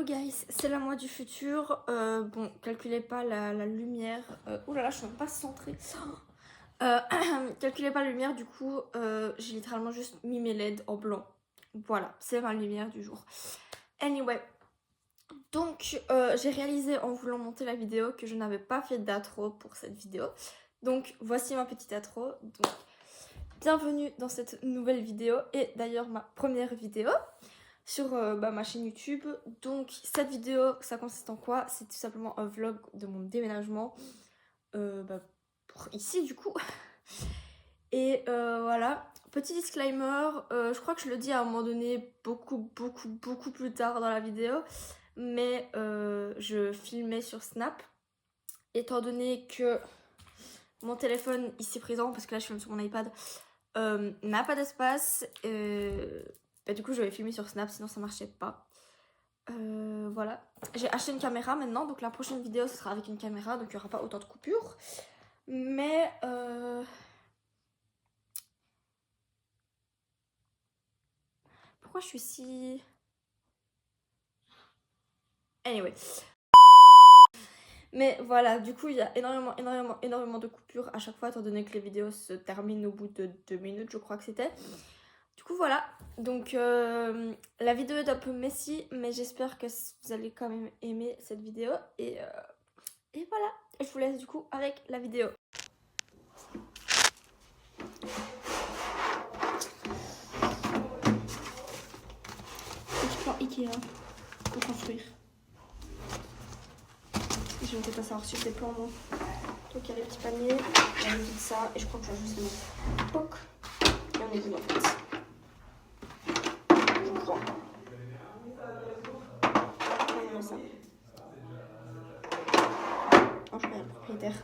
guys, c'est la moi du futur. Bon, calculez pas la lumière. Ouh là là, je suis même pas centrée. Calculez pas la lumière, du coup, j'ai littéralement juste mis mes LED en blanc. Voilà, c'est ma lumière du jour. Anyway, donc j'ai réalisé en voulant monter la vidéo que je n'avais pas fait d'intro pour cette vidéo. Donc voici ma petite intro. Donc, bienvenue dans cette nouvelle vidéo et d'ailleurs ma première vidéo sur ma chaîne YouTube. Donc cette vidéo, ça consiste en quoi? C'est tout simplement un vlog de mon déménagement pour ici du coup. Et voilà, petit disclaimer, je crois que je le dis à un moment donné beaucoup plus tard dans la vidéo, mais je filmais sur Snap, étant donné que mon téléphone ici présent, parce que là je filme sur mon iPad, n'a pas d'espace. Du coup je vais filmer sur Snap, sinon ça marchait pas. Voilà, j'ai acheté une caméra maintenant, donc la prochaine vidéo ce sera avec une caméra, donc il n'y aura pas autant de coupures. Mais pourquoi je suis si... Anyway. Mais voilà, du coup il y a énormément de coupures à chaque fois, étant donné que les vidéos se terminent au bout de 2 minutes, je crois que c'était. Du coup voilà, donc la vidéo est un peu messy, mais j'espère que vous allez quand même aimer cette vidéo. Et voilà, je vous laisse du coup avec la vidéo. Petit plan Ikea pour construire. Je vais peut-être pas savoir sur des plans, non. Donc il y a les petits paniers, il y a les petits ça, et je crois que je vais juste les mettre. Poc. Et on est good en fait. Je crois. On met ça. Oh, je regarde le propriétaire.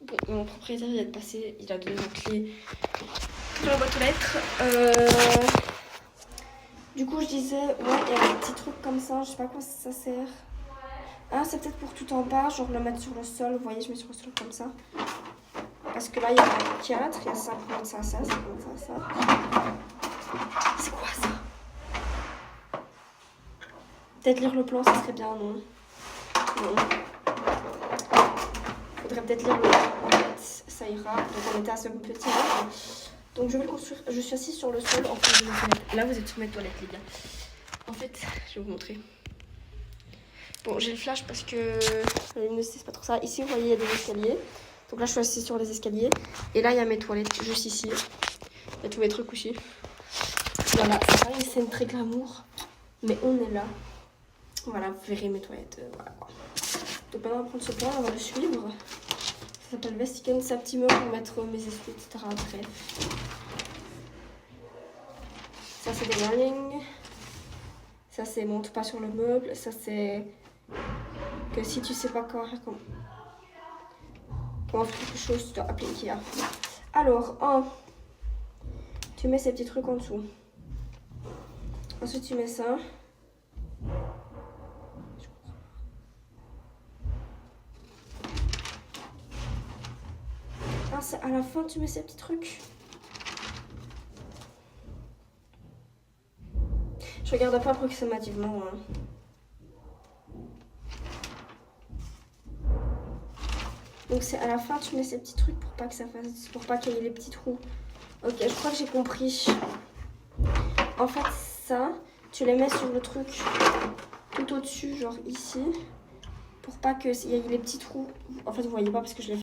Bon, mon propriétaire vient de passer, il a donné ma clé dans la boîte aux lettres. Du coup, je disais, ouais, il y a des petits trucs comme ça, je sais pas à quoi ça sert. Ah, c'est peut-être pour tout en bas, genre le mettre sur le sol. Vous voyez, je mets sur le sol comme ça. Parce que là, il y a 4, il y a ça pour mettre ça à ça, ça pour mettre ça à ça. C'est quoi ça? Peut-être lire le plan, ça serait bien, non? Non. Faudrait peut-être lire le plan, en fait, ça ira. Donc on était à ce petit là. Donc je vais le construire. Je suis assise sur le sol. En fait, là, vous êtes sur mes toilettes, les gars. En fait, je vais vous montrer. Bon, j'ai le flash parce que ne c'est pas trop ça. Ici, vous voyez, il y a des escaliers. Donc là, je suis assise sur les escaliers. Et là, il y a mes toilettes juste ici. Il y a tous mes trucs aussi. Voilà, c'est pas une scène très glamour, mais on est là. Voilà, vous verrez mes toilettes. Voilà. Donc maintenant, on va prendre ce plan, on va le suivre. Ça s'appelle Vestiken, c'est un petit mur pour mettre mes essuies, etc. après. Ça, c'est des warnings. Ça, c'est monte pas sur le meuble. Ça, c'est que si tu sais pas comment faire quelque chose, tu dois appeler Ikea. Alors, tu mets ces petits trucs en dessous. Ensuite, tu mets ça. Ah, c'est à la fin, tu mets ces petits trucs. Je regarde pas approximativement. Hein. Donc c'est à la fin, tu mets ces petits trucs pour pas que ça fasse, pour pas qu'il y ait les petits trous. Ok, je crois que j'ai compris. En fait, ça, tu les mets sur le truc tout au-dessus, genre ici, pour pas qu'il y ait les petits trous. En fait, vous voyez pas parce que je l'ai fait.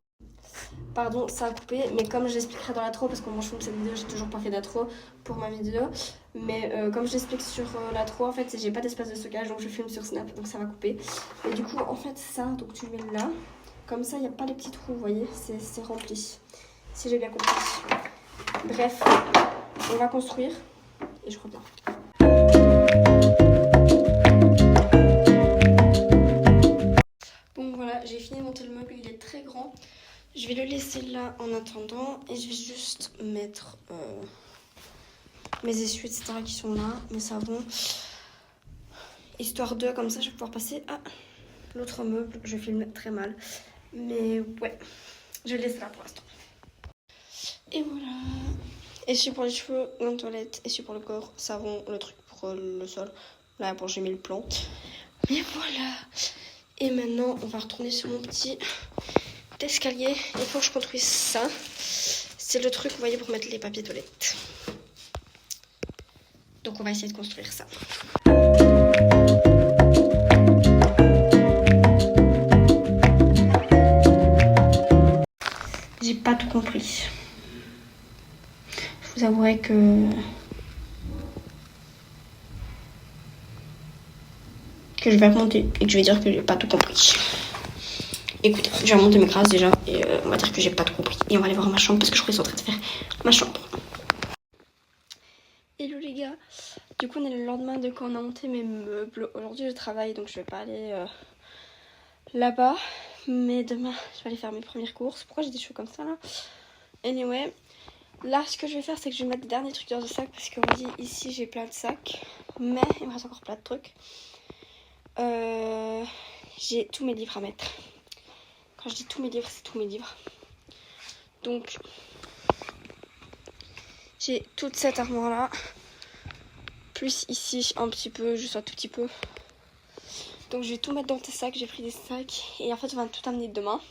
Pardon, ça a coupé, mais comme je l'expliquerai dans l'intro, parce que moi je filme cette vidéo, j'ai toujours pas fait d'intro pour ma vidéo. Mais comme je l'explique sur l'intro, en fait, j'ai pas d'espace de stockage, donc je filme sur Snap, donc ça va couper. Et du coup, en fait, ça, donc tu le mets là. Comme ça, il n'y a pas les petits trous, vous voyez, c'est rempli. Si j'ai bien compris. Bref, on va construire et je reviens. Bon voilà, j'ai fini de monter le meuble, il est très grand. Je vais le laisser là en attendant et je vais juste mettre mes essuies, etc. qui sont là, mes savons. Histoire de, comme ça, je vais pouvoir passer à l'autre meuble. Je filme très mal. Mais ouais, je laisse là pour l'instant. Et voilà. Essuie pour les cheveux, gants de toilette, essuie pour le corps, savon, le truc pour le sol, Là, bon, j'ai mis le plan. Mais voilà. Et maintenant, on va retourner sur mon petit escalier. Il faut que je construise ça. C'est le truc, vous voyez, pour mettre les papiers toilettes. Donc, on va essayer de construire ça. J'ai pas tout compris. Je vous avouerai que je vais remonter et que je vais dire que j'ai pas tout compris. Écoutez, je vais remonter mes grâces déjà et on va dire que j'ai pas tout compris. Et on va aller voir ma chambre parce que je crois qu'ils sont en train de faire ma chambre. Hello les gars. Du coup on est le lendemain de quand on a monté mes meubles. Aujourd'hui je travaille donc je vais pas aller là-bas. Mais demain je vais aller faire mes premières courses. Pourquoi j'ai des cheveux comme ça là? Anyway. Là ce que je vais faire c'est que je vais mettre les derniers trucs dans le sac. Parce que vous voyez ici j'ai plein de sacs. Mais il me reste encore plein de trucs. J'ai tous mes livres à mettre. Quand je dis tous mes livres, c'est tous mes livres. Donc, j'ai toute cette armoire-là. Plus ici, un petit peu, juste un tout petit peu. Donc, je vais tout mettre dans tes sacs. J'ai pris des sacs. Et en fait, on va tout amener demain.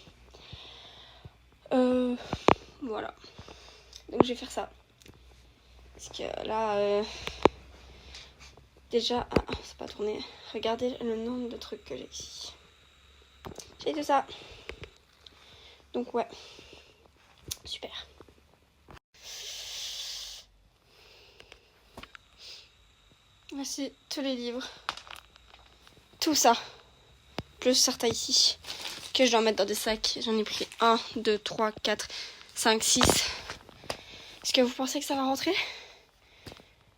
Voilà. Donc, je vais faire ça. Parce que là, déjà, c'est pas tourné. Regardez le nombre de trucs que j'ai ici. J'ai tout ça. Donc, ouais. Super. Voici tous les livres. Tout ça. Plus certains ici. Que je dois mettre dans des sacs. J'en ai pris 1, 2, 3, 4, 5, 6. Est-ce que vous pensez que ça va rentrer?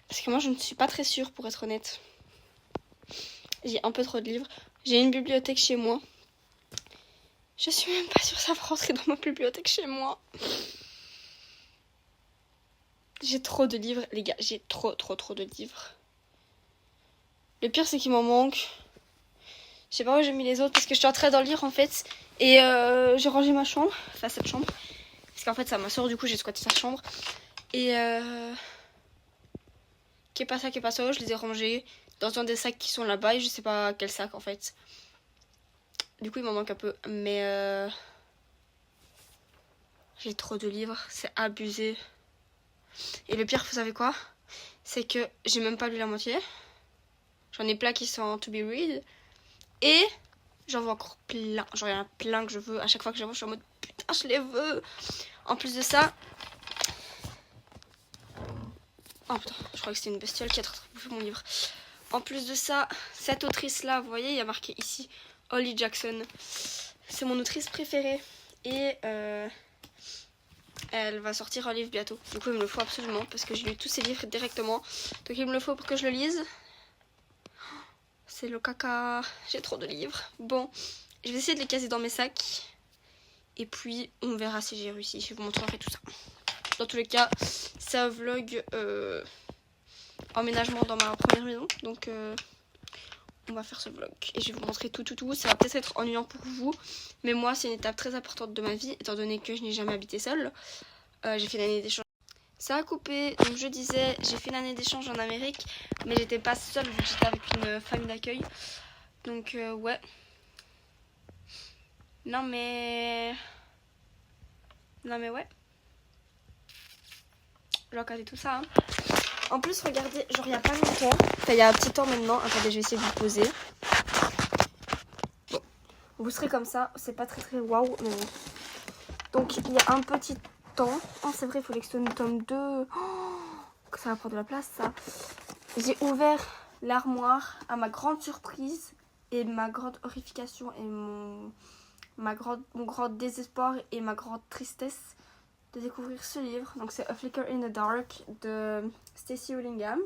Parce que moi, je ne suis pas très sûre, pour être honnête. J'ai un peu trop de livres. J'ai une bibliothèque chez moi. Je suis même pas sûre que ça va rentrer dans ma bibliothèque chez moi. J'ai trop de livres, les gars. J'ai trop de livres. Le pire, c'est qu'il m'en manque. Je sais pas où j'ai mis les autres parce que je suis en train d'en lire en fait. Et j'ai rangé ma chambre. Enfin, cette chambre. Parce qu'en fait, ça ma soeur, du coup, j'ai squatté sa chambre. Et qui est pas ça, je les ai rangés dans un des sacs qui sont là-bas. Et je sais pas quel sac en fait. Du coup, il m'en manque un peu. Mais j'ai trop de livres. C'est abusé. Et le pire, vous savez quoi? C'est que j'ai même pas lu la moitié. J'en ai plein qui sont to be read. Et j'en veux encore plein. Genre, il y en a plein que je veux. À chaque fois que je les vois, je suis en mode putain, je les veux. En plus de ça. Oh putain, je crois que c'était une bestiole qui a trouvé mon livre. En plus de ça, cette autrice-là, vous voyez, il y a marqué ici Holly Jackson. C'est mon autrice préférée. Et elle va sortir un livre bientôt. Du coup, il me le faut absolument parce que j'ai lu tous ses livres directement. Donc, il me le faut pour que je le lise. C'est le caca. J'ai trop de livres. Bon, je vais essayer de les caser dans mes sacs. Et puis, on verra si j'ai réussi. Je vais vous montrer tout ça. Dans tous les cas, c'est un vlog emménagement dans ma première maison. Donc, on va faire ce vlog. Et je vais vous montrer tout. Ça va peut-être être ennuyant pour vous. Mais moi, c'est une étape très importante de ma vie. Étant donné que je n'ai jamais habité seule. J'ai fait une année d'échange. Ça a coupé. Donc, je disais, j'ai fait une année d'échange en Amérique. Mais j'étais pas seule vu que j'étais avec une famille d'accueil. Donc, ouais. Non, mais ouais. Je vais caser tout ça. Hein. En plus, regardez, genre il y a pas longtemps. Enfin, il y a un petit temps maintenant. Attendez, je vais essayer de vous poser. Bon. Vous serez comme ça. C'est pas très waouh. Mais bon. Donc, il y a un petit temps. Oh, c'est vrai, il faut l'extoner le tome 2. Oh, que ça va prendre de la place, ça. J'ai ouvert l'armoire à ma grande surprise et ma grande horrification et mon grand désespoir et ma grande tristesse de découvrir ce livre. Donc c'est A Flicker in the Dark de Stacey Willingham.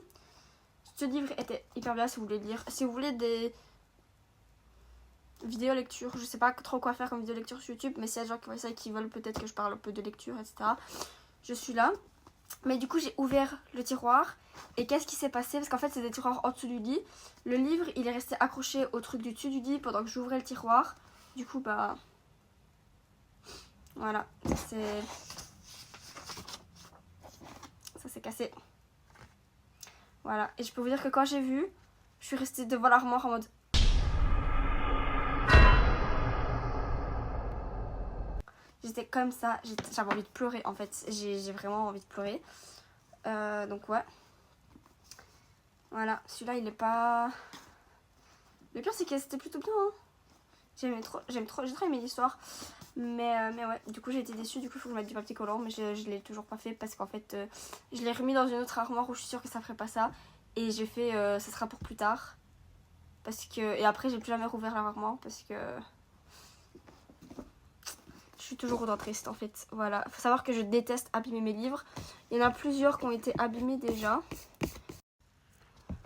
Ce livre était hyper bien si vous voulez lire. Si vous voulez des vidéos lecture, je sais pas trop quoi faire comme vidéo lecture sur YouTube, mais s'il y a des gens qui voient ça et qui veulent peut-être que je parle un peu de lecture, etc. Je suis là. Mais du coup j'ai ouvert le tiroir et qu'est-ce qui s'est passé? Parce qu'en fait c'est des tiroirs en dessous du lit. Le livre il est resté accroché au truc du dessus du lit pendant que j'ouvrais le tiroir. Du coup bah voilà, ça s'est cassé. Voilà, et je peux vous dire que quand j'ai vu, Je suis restée devant l'armoire en mode... J'étais comme ça, j'avais envie de pleurer en fait, j'ai vraiment envie de pleurer. Donc ouais. Voilà, celui-là il est pas... Le pire c'est que c'était plutôt bien. Hein. J'ai trop aimé l'histoire. Mais ouais, du coup j'ai été déçue, du coup il faut que je mette du papier collant. Mais je l'ai toujours pas fait parce qu'en fait je l'ai remis dans une autre armoire où je suis sûre que ça ferait pas ça. Et j'ai fait ça sera pour plus tard. Parce que... Et après j'ai plus jamais rouvert l'armoire parce que... Je suis toujours autant triste en fait. Voilà. Faut savoir que je déteste abîmer mes livres. Il y en a plusieurs qui ont été abîmés déjà.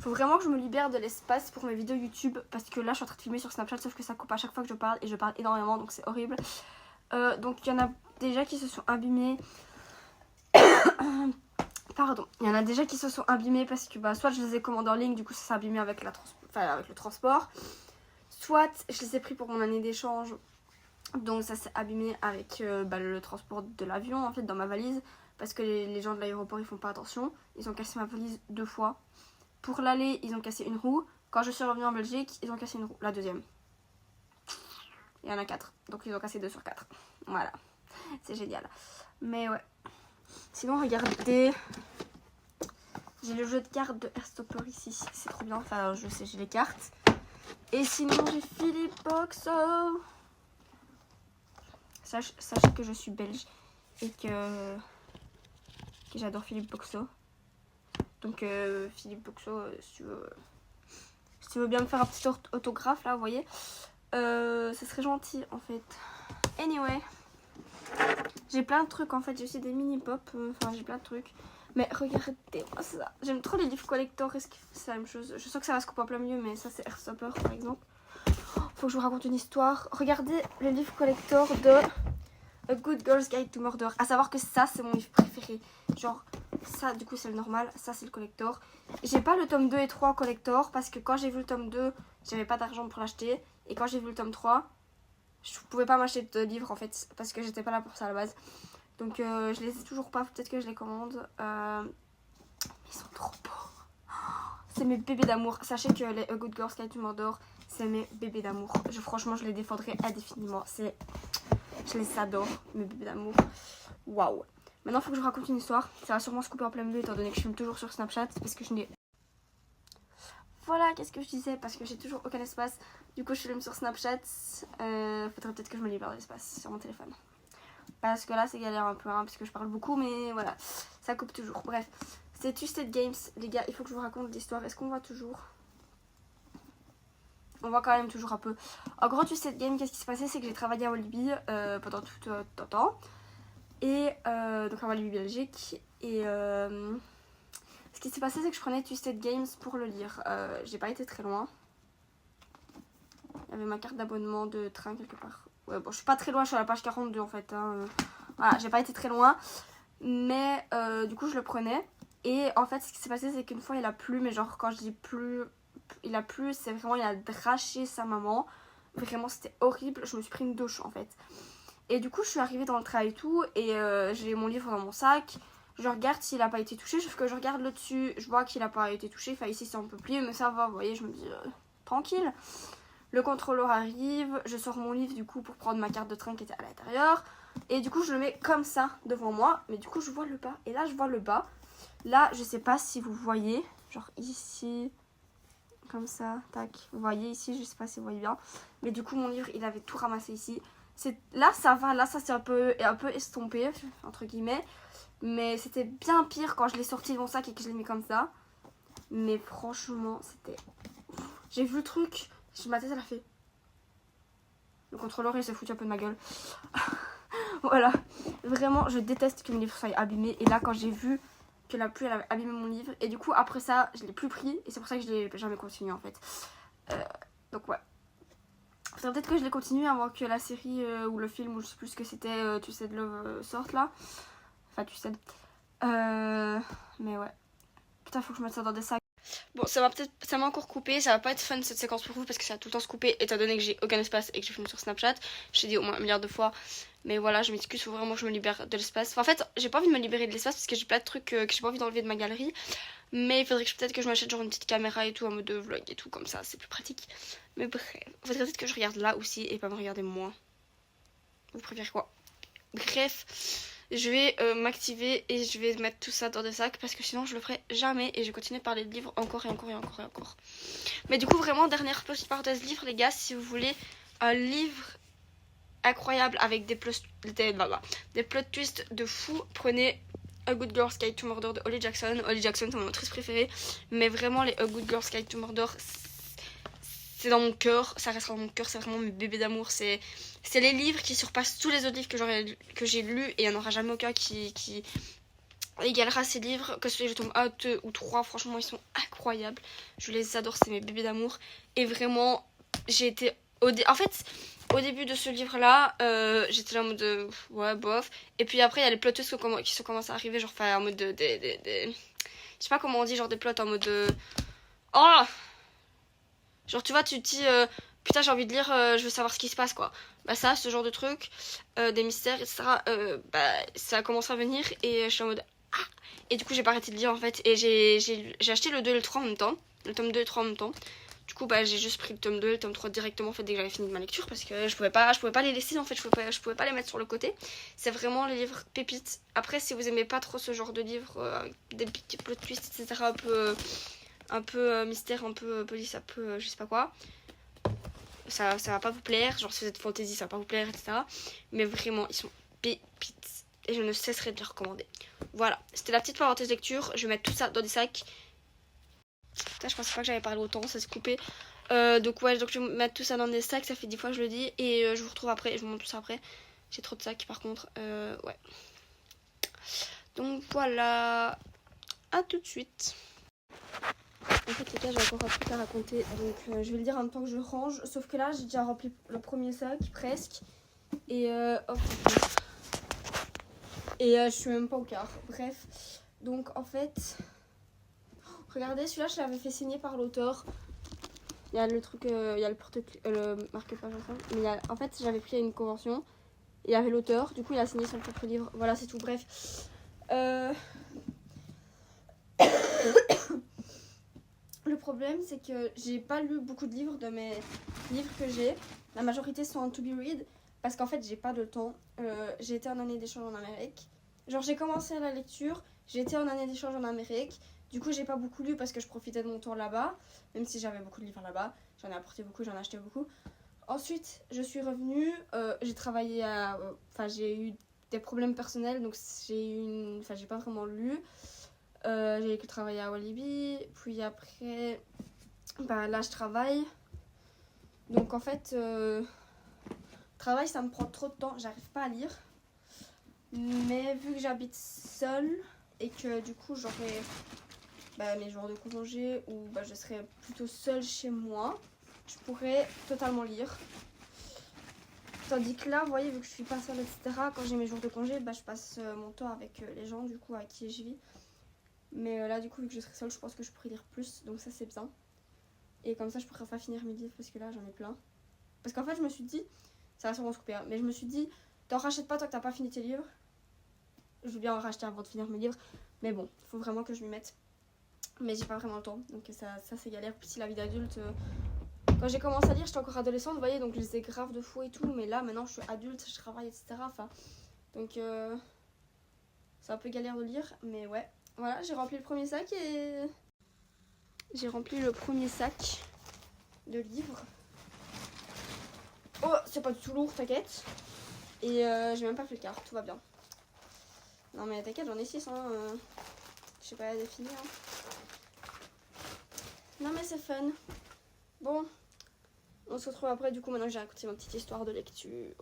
Faut vraiment que je me libère de l'espace pour mes vidéos YouTube. Parce que là je suis en train de filmer sur Snapchat. Sauf que ça coupe à chaque fois que je parle. Et je parle énormément donc c'est horrible. Donc il y en a déjà qui se sont abîmés. Pardon. Il y en a déjà qui se sont abîmés parce que bah, soit je les ai commandés en ligne. Du coup ça s'est abîmé avec, avec le transport. Soit je les ai pris pour mon année d'échange. Donc ça s'est abîmé avec le transport de l'avion en fait dans ma valise. Parce que les gens de l'aéroport ils font pas attention. Ils ont cassé ma valise 2 fois. Pour l'aller ils ont cassé une roue. Quand je suis revenue en Belgique ils ont cassé une roue, la deuxième. Il y en a 4. Donc ils ont cassé 2 sur 4. Voilà. C'est génial. Mais ouais. Sinon regardez. J'ai le jeu de cartes de Airstopper ici. C'est trop bien. Enfin je sais j'ai les cartes. Et sinon j'ai Philippe Boxo. Sachez que je suis belge et que j'adore Philippe Boxo. Donc Philippe Boxo, si tu veux bien me faire un petit autographe là, vous voyez, ce serait gentil en fait. Anyway, j'ai plein de trucs en fait, j'ai aussi des mini pop, enfin j'ai plein de trucs. Mais regardez-moi ça, j'aime trop les livres collector, est-ce que c'est la même chose? Je sens que ça va se couper en plein milieu, mais ça c'est Airstopper par exemple. Faut que je vous raconte une histoire. Regardez le livre collector de A Good Girl's Guide to Murder. À savoir que ça c'est mon livre préféré. Genre ça du coup c'est le normal, ça c'est le collector. J'ai pas le tome 2 et 3 collector parce que quand j'ai vu le tome 2 j'avais pas d'argent pour l'acheter. Et quand j'ai vu le tome 3 je pouvais pas m'acheter de livres en fait parce que j'étais pas là pour ça à la base. Donc je les ai toujours pas, peut-être que je les commande. Ils sont trop beaux. C'est mes bébés d'amour. Sachez que les A Good Girl's Guide to Murder c'est mes bébés d'amour. Franchement je les défendrai indéfiniment. Je les adore, mes bébés d'amour. Waouh. Maintenant il faut que je vous raconte une histoire. Ça va sûrement se couper en plein milieu étant donné que je filme toujours sur Snapchat. Parce que je n'ai... Voilà, qu'est-ce que je disais? Parce que j'ai toujours aucun espace. Du coup je filme sur Snapchat. Faudrait peut-être que je me libère de l'espace sur mon téléphone. Parce que là c'est galère un peu hein, parce que je parle beaucoup mais voilà. Ça coupe toujours. Bref. C'est Twisted Games les gars. Il faut que je vous raconte l'histoire. Est-ce qu'on voit toujours? On voit quand même toujours un peu. En gros, Twisted Game, qu'est-ce qui s'est passé? C'est que j'ai travaillé à Walibi pendant tout le temps. Et donc à Walibi Belgique. Et ce qui s'est passé, c'est que je prenais Twisted Games pour le lire. J'ai pas été très loin. Il y avait ma carte d'abonnement de train quelque part. Ouais, bon, je suis pas très loin, je suis à la page 42 en fait. Hein. Voilà, j'ai pas été très loin. Mais du coup, je le prenais. Et en fait, ce qui s'est passé, c'est qu'une fois, il a plu. Mais genre, quand je dis plu... Il a plu, c'est vraiment, il a draché sa maman. Vraiment, c'était horrible. Je me suis pris une douche en fait. Et du coup, je suis arrivée dans le train et tout. Et j'ai mon livre dans mon sac. Je regarde s'il n'a pas été touché. Sauf que je regarde le dessus. Je vois qu'il n'a pas été touché. Enfin, ici, c'est un peu plié. Mais ça va, vous voyez, je me dis tranquille. Le contrôleur arrive. Je sors mon livre du coup pour prendre ma carte de train qui était à l'intérieur. Et du coup, je le mets comme ça devant moi. Mais du coup, je vois le bas. Et là, je vois le bas. Là, je sais pas si vous voyez. Genre ici. Comme ça, tac, vous voyez ici, je sais pas si vous voyez bien, mais du coup mon livre il avait tout ramassé ici. Là ça va, là ça s'est un peu estompé entre guillemets, mais c'était bien pire quand je l'ai sorti de mon sac et que je l'ai mis comme ça. Mais franchement c'était... J'ai vu le truc, ma tête elle a fait... Le contrôleur il s'est foutu un peu de ma gueule. Voilà, vraiment je déteste que mon livre soit abîmé. Et là quand j'ai vu que la pluie elle avait abîmé mon livre, et du coup après ça je l'ai plus pris et c'est pour ça que je l'ai jamais continué en fait. Donc ouais, faudrait peut-être que je l'ai continué avant que la série ou le film ou je sais plus ce que c'était, Twisted Love sorte là. Enfin Twisted. Mais ouais, putain faut que je mette ça dans des sacs. Bon Bon, ça m'a encore coupé, ça va pas être fun cette séquence pour vous parce que ça va tout le temps se couper étant donné que j'ai aucun espace et que je filme sur Snapchat. Je l'ai dit au moins un milliard de fois, mais voilà, je m'excuse, faut vraiment que je me libère de l'espace. Enfin, en fait, j'ai pas envie de me libérer de l'espace parce que j'ai plein de trucs que j'ai pas envie d'enlever de ma galerie. Mais il faudrait que peut-être que je m'achète genre une petite caméra et tout en mode vlog et tout, comme ça, c'est plus pratique. Mais bref, faudrait peut-être que je regarde là aussi et pas me regarder moi. Vous préférez quoi? Bref, je vais m'activer et je vais mettre tout ça dans des sacs parce que sinon je le ferai jamais et je vais continuer à parler de livres encore et encore et encore et encore. Mais du coup, vraiment, dernière petite parenthèse livre, les gars, si vous voulez un livre incroyable avec des plot twists de fou, prenez A Good Girl's Guide to Murder de Holly Jackson. Holly Jackson, c'est mon autrice préférée, mais vraiment, les A Good Girl's Guide to Murder, c'est dans mon cœur, ça restera dans mon cœur, c'est vraiment mes bébés d'amour. C'est les livres qui surpassent tous les autres livres que j'ai lus et il n'y en aura jamais aucun qui égalera ces livres. Que ce soit je tombe 1, 2 ou 3, franchement, ils sont incroyables. Je les adore, c'est mes bébés d'amour. Et vraiment, j'ai été. En fait, au début de ce livre-là, j'étais là en mode ouais, bof. Et puis après, il y a les plots twists qui sont commencés à arriver, genre, en mode je sais pas comment on dit, genre des plots en mode oh! Genre, tu vois, tu te dis, putain, j'ai envie de lire, je veux savoir ce qui se passe, quoi. Bah, ça, ce genre de truc, des mystères, etc., bah, ça a commencé à venir et je suis en mode, ah! Et du coup, j'ai pas arrêté de lire, en fait. Et j'ai acheté le 2 et le 3 en même temps. Le tome 2 et le 3 en même temps. Du coup, bah, j'ai juste pris le tome 2 et le tome 3 directement, en fait, dès que j'avais fini de ma lecture. Parce que je pouvais pas les laisser, en fait. Je pouvais pas les mettre sur le côté. C'est vraiment les livres pépites. Après, si vous aimez pas trop ce genre de livres, des petits plot twists, etc., un peu mystère, un peu police, un peu je sais pas quoi, ça va pas vous plaire. Genre si vous êtes fantasy, ça va pas vous plaire, etc. Mais vraiment, ils sont pépites et je ne cesserai de les recommander. Voilà, c'était la petite parenthèse lecture. Je vais mettre tout ça dans des sacs. Putain, je pensais pas que j'avais parlé autant, ça s'est coupé. Donc ouais, donc je vais mettre tout ça dans des sacs, ça fait 10 fois que je le dis. Et je vous retrouve après, je vous montre tout ça après. J'ai trop de sacs par contre, ouais. Donc voilà, à tout de suite. En fait, les gars, j'ai encore un truc à raconter, donc je vais le dire en même temps que je range. Sauf que là, j'ai déjà rempli le premier sac, presque. Et hop. Et je suis même pas au quart. Bref. Donc, en fait, regardez, celui-là, je l'avais fait signer par l'auteur. Il y a le truc, il y a le le marque-page ensemble. Mais en fait, j'avais pris une convention. Il y avait l'auteur, du coup, il a signé son propre livre. Voilà, c'est tout. Bref. Le problème, c'est que j'ai pas lu beaucoup de livres de mes livres que j'ai. La majorité sont en to be read parce qu'en fait, j'ai pas de temps. J'ai été en année d'échange en Amérique. Genre, j'ai commencé la lecture, j'ai été en année d'échange en Amérique. Du coup, j'ai pas beaucoup lu parce que je profitais de mon temps là-bas. Même si j'avais beaucoup de livres là-bas, j'en ai apporté beaucoup, j'en ai acheté beaucoup. Ensuite, je suis revenue, j'ai travaillé à. Enfin, j'ai eu des problèmes personnels, donc j'ai pas vraiment lu. J'ai travaillé à Walibi, puis après, bah là je travaille. Donc en fait, travail ça me prend trop de temps, j'arrive pas à lire. Mais vu que j'habite seule et que du coup j'aurai mes jours de congé ou je serai plutôt seule chez moi, je pourrais totalement lire. Tandis que là, vous voyez, vu que je suis pas seule, etc., quand j'ai mes jours de congé, je passe mon temps avec les gens du coup à qui je vis. Mais là, du coup, vu que je serai seule, je pense que je pourrais lire plus. Donc ça, c'est bien. Et comme ça, je pourrais pas finir mes livres parce que là, j'en ai plein. Parce qu'en fait, je me suis dit, ça va sûrement se couper, hein, mais je me suis dit, t'en rachètes pas tant que t'as pas fini tes livres. Je veux bien en racheter avant de finir mes livres. Mais bon, il faut vraiment que je m'y mette. Mais j'ai pas vraiment le temps. Donc ça c'est galère. Puis si la vie d'adulte... Quand j'ai commencé à lire, j'étais encore adolescente, vous voyez, donc je lisais grave de fou et tout. Mais là, maintenant, je suis adulte, je travaille, etc. Enfin, donc c'est un peu galère de lire, mais ouais. Voilà, j'ai rempli le premier sac et... J'ai rempli le premier sac de livres. Oh, c'est pas du tout lourd, t'inquiète. Et j'ai même pas fait le quart, tout va bien. Non mais t'inquiète, j'en ai 6, hein. Je sais pas définir. Hein. Non mais c'est fun. Bon, on se retrouve après, du coup, maintenant que j'ai raconté ma petite histoire de lecture.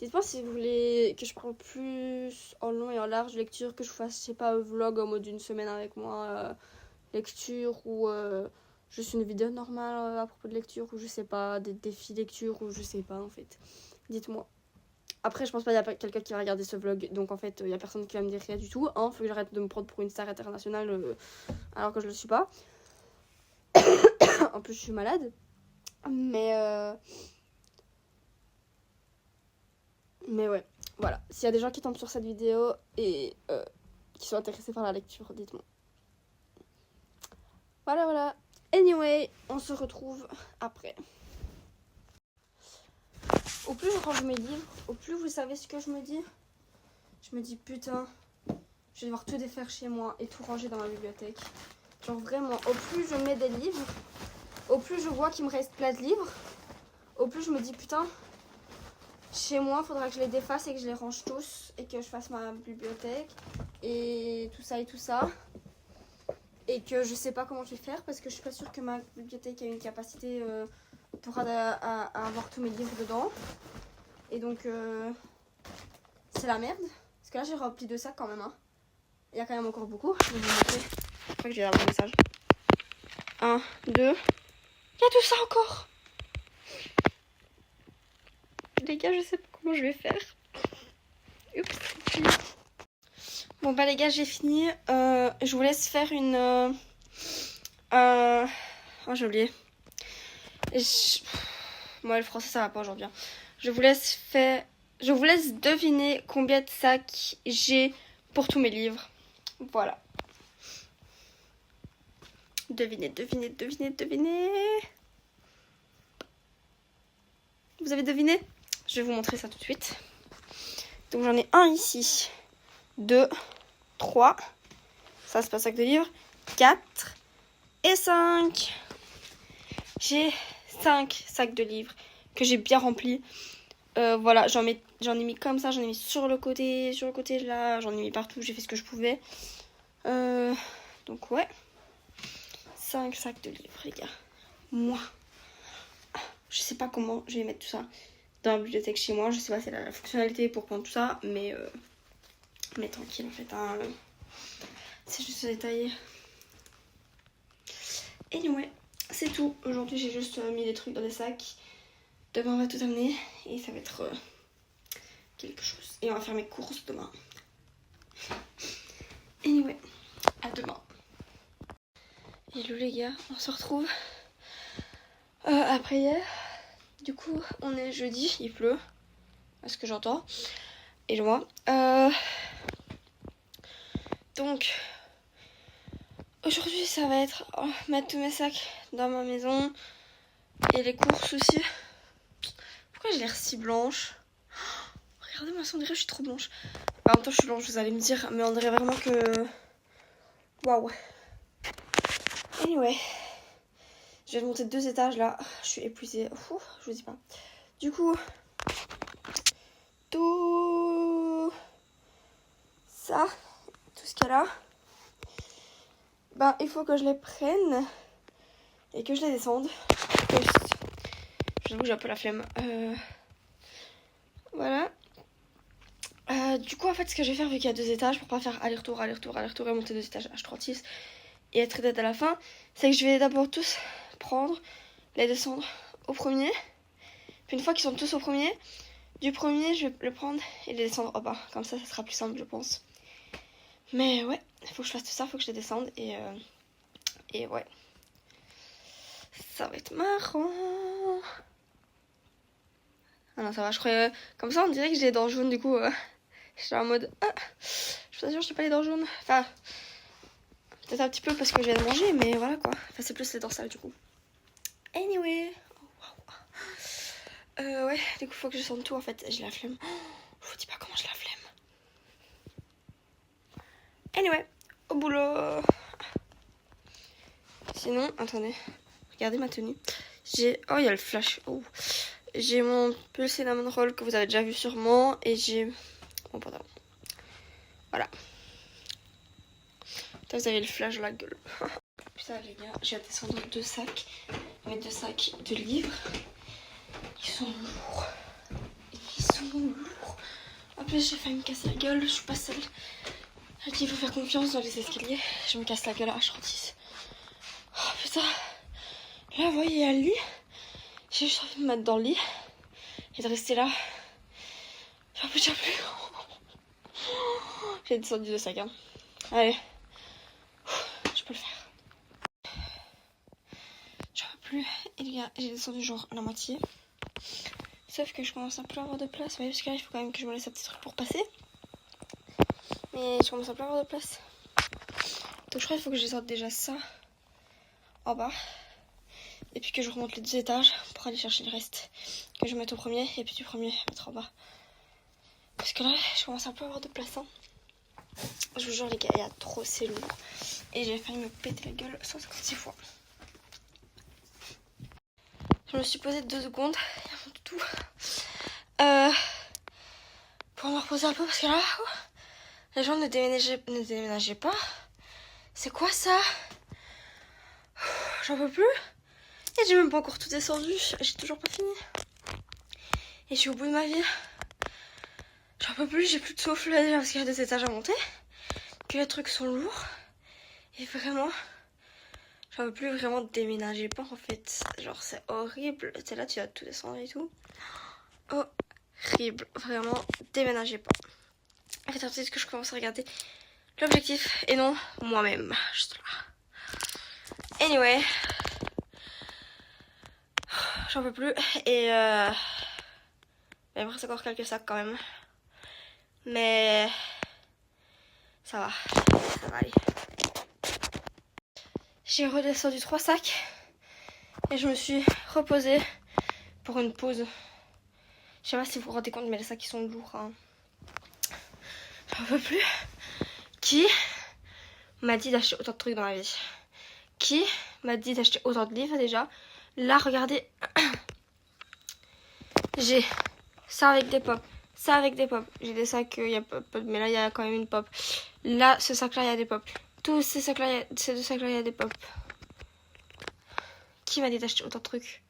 Dites-moi si vous voulez que je parle plus en long et en large de lecture, que je fasse, je sais pas, un vlog en mode d'une semaine avec moi, lecture, ou juste une vidéo normale à propos de lecture, ou je sais pas, des défis lecture, ou je sais pas en fait. Dites-moi. Après, je pense pas qu'il y a quelqu'un qui va regarder ce vlog, donc en fait, il y a personne qui va me dire rien du tout. Hein, faut que j'arrête de me prendre pour une star internationale alors que je le suis pas. en plus je suis malade. Mais ouais, voilà. S'il y a des gens qui tombent sur cette vidéo et qui sont intéressés par la lecture, dites-moi. Voilà. Anyway, on se retrouve après. Au plus je range mes livres, au plus vous savez ce que je me dis. Je me dis putain, je vais devoir tout défaire chez moi et tout ranger dans ma bibliothèque. Genre vraiment, au plus je mets des livres, au plus je vois qu'il me reste plein de livres, au plus je me dis putain, chez moi, il faudra que je les défasse et que je les range tous et que je fasse ma bibliothèque et tout ça. Et que je sais pas comment je vais faire parce que je suis pas sûre que ma bibliothèque a une capacité pour avoir tous mes livres dedans. Et donc, c'est la merde. Parce que là, j'ai rempli 2 sacs quand même. Hein. Il y a quand même encore beaucoup. Je vais vous montrer. Je crois que j'ai un bon message. 1, 2. Il y a tout ça encore. Les gars, je sais pas comment je vais faire. Oups. Bon bah les gars, j'ai fini. Je vous laisse faire une... Oh, j'ai oublié. Moi, le français, ça va pas aujourd'hui. Hein. Je vous laisse deviner combien de sacs j'ai pour tous mes livres. Voilà. Devinez. Vous avez deviné? Je vais vous montrer ça tout de suite. Donc j'en ai un ici. 2, 3. Ça, c'est pas un sac de livres. 4 et 5. J'ai 5 sacs de livres que j'ai bien remplis. Voilà, j'en ai mis comme ça, j'en ai mis sur le côté là, j'en ai mis partout, j'ai fait ce que je pouvais. Donc ouais, 5 sacs de livres, les gars. Moi, je sais pas comment je vais mettre tout ça dans la bibliothèque chez moi. Je sais pas si c'est la fonctionnalité pour prendre tout ça, mais tranquille en fait. Hein, c'est juste détaillé. Anyway, c'est tout. Aujourd'hui, j'ai juste mis des trucs dans des sacs. Demain, on va tout amener et ça va être quelque chose. Et on va faire mes courses demain. Anyway, à demain. Hello les gars, on se retrouve après hier. Du coup, on est jeudi, il pleut, à ce que j'entends. Et moi. Donc, aujourd'hui, ça va être mettre tous mes sacs dans ma maison et les courses aussi. Pourquoi j'ai l'air si blanche? Regardez-moi ça, on dirait que je suis trop blanche. En même temps, je suis blanche, vous allez me dire, mais on dirait vraiment que... Waouh. Anyway, je viens de monter 2 étages là. Je suis épuisée. Ouh, je vous dis pas. Du coup, tout ça, tout ce qu'il y a là, ben, il faut que je les prenne et que je les descende. J'avoue que j'ai un peu la flemme. Voilà. Du coup, en fait, ce que je vais faire, vu qu'il y a 2 étages, pour pas faire aller-retour et monter 2 étages H36 et être tête à la fin, c'est que je vais d'abord tous prendre, les descendre au premier. Puis une fois qu'ils sont tous au premier, du premier, je vais le prendre et les descendre au bas. Comme ça sera plus simple, je pense. Mais ouais, il faut que je fasse tout ça, il faut que je les descende et ouais. Ça va être marrant. Ah non, ça va, je croyais... Comme ça, on dirait que j'ai les dents jaunes, du coup... J'étais en mode, je suis pas sûre, je n'ai pas les dents jaunes. Enfin, peut-être un petit peu parce que je viens de manger, mais voilà quoi. Enfin, c'est plus les dents sales du coup. Anyway. Ouais, du coup, faut que je sente tout en fait. J'ai la flemme. Je vous dis pas comment j'ai la flemme. Anyway, au boulot. Sinon, attendez. Regardez ma tenue. Oh, il y a le flash. Oh. J'ai mon pull cinnamon roll que vous avez déjà vu sûrement. Et j'ai mon pantalon. Voilà. Putain, vous avez le flash dans la gueule. Putain, les gars, j'ai à descendre 2 sacs. Mes 2 sacs de livres. Ils sont lourds. En plus, j'ai failli me casser la gueule. Je suis pas seule. Il faut faire confiance dans les escaliers. Je me casse la gueule à H36. Oh putain. Là, vous voyez, il y a le lit. J'ai juste envie de me mettre dans le lit et de rester là. J'en peux plus. J'ai descendu 2 sacs. Hein. Allez. Je peux le faire. J'en peux plus. Et les gars, j'ai descendu genre la moitié. Sauf que je commence à plus avoir de place. Vous voyez, parce que là, il faut quand même que je me laisse un petit truc pour passer. Mais je commence à plus avoir de place. Donc je crois qu'il faut que je descende déjà ça en bas. Et puis que je remonte les 2 étages pour aller chercher le reste. Que je mette au premier et puis du premier mettre en bas. Parce que là, je commence à plus avoir de place. Hein. Je vous jure les gars, il y a trop, c'est lourd. Et j'ai failli me péter la gueule 156 fois. Je me suis posée 2 secondes. Il y a mon toutou. Pour me reposer un peu parce que là, les gens ne déménageaient pas. C'est quoi ça? J'en peux plus. Et j'ai même pas encore tout descendu. J'ai toujours pas fini. Et je suis au bout de ma vie. J'en peux plus, j'ai plus de souffle déjà parce qu'il y a 2 étages à monter. Que les trucs sont lourds. Et vraiment, j'en peux plus vraiment déménager pas en fait. Genre c'est horrible. Tu sais là, tu vas tout descendre et tout. Horrible. Vraiment, déménager pas. Attends, peut-être que je commence à regarder l'objectif et non moi-même. Juste là. Anyway. J'en peux plus. Et il me reste encore quelques sacs quand même. Mais ça va. Ça va aller. J'ai redescendu 3 sacs. Et je me suis reposée pour une pause. Je sais pas si vous vous rendez compte, mais les sacs ils sont lourds. Hein. J'en peux plus. Qui m'a dit d'acheter autant de trucs dans la vie? Qui m'a dit d'acheter autant de livres déjà? Là, regardez. J'ai ça avec des pop. Ça avec des pop. J'ai des sacs, il y a pop, mais là, il y a quand même une pop. Là, ce sac-là, il y a des pop. Tous ces sacs-là, ces 2 sacs-là, il y a des pop. Qui m'a dit d'acheter autant de trucs?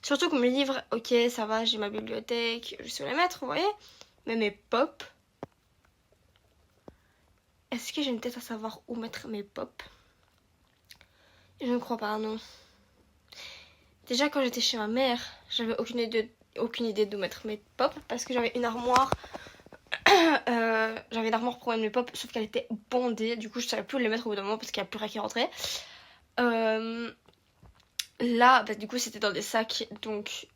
Surtout que mes livres, ok, ça va, j'ai ma bibliothèque, je sais où les mettre, vous voyez. Mais mes pop... Est-ce que j'ai une tête à savoir où mettre mes pop? Je ne crois pas, non. Déjà, quand j'étais chez ma mère, j'avais aucune idée d'où mettre mes pop. Parce que j'avais une armoire... j'avais une armoire pour mettre mes pop, sauf qu'elle était bondée. Du coup, je savais plus où les mettre au bout d'un moment parce qu'il n'y a plus rien qui rentrait. Là, bah, du coup, c'était dans des sacs, donc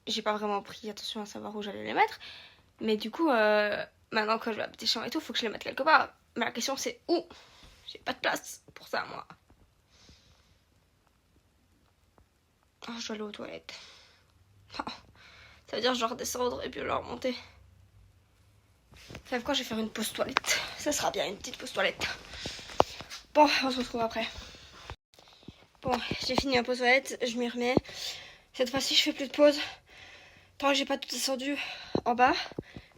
j'ai pas vraiment pris attention à savoir où j'allais les mettre. Mais du coup, maintenant quand je vais habiter chez moi et tout, faut que je les mette quelque part. Mais la question c'est où? J'ai pas de place pour ça, moi. Oh, je dois aller aux toilettes. Oh, ça veut dire genre descendre et puis leur remonter. Savez quoi, je vais faire une pause toilette. Ça sera bien, une petite pause toilette. Bon, on se retrouve après. Bon, j'ai fini ma pause toilette, je m'y remets. Cette fois-ci, je fais plus de pause. Tant que j'ai pas tout descendu en bas.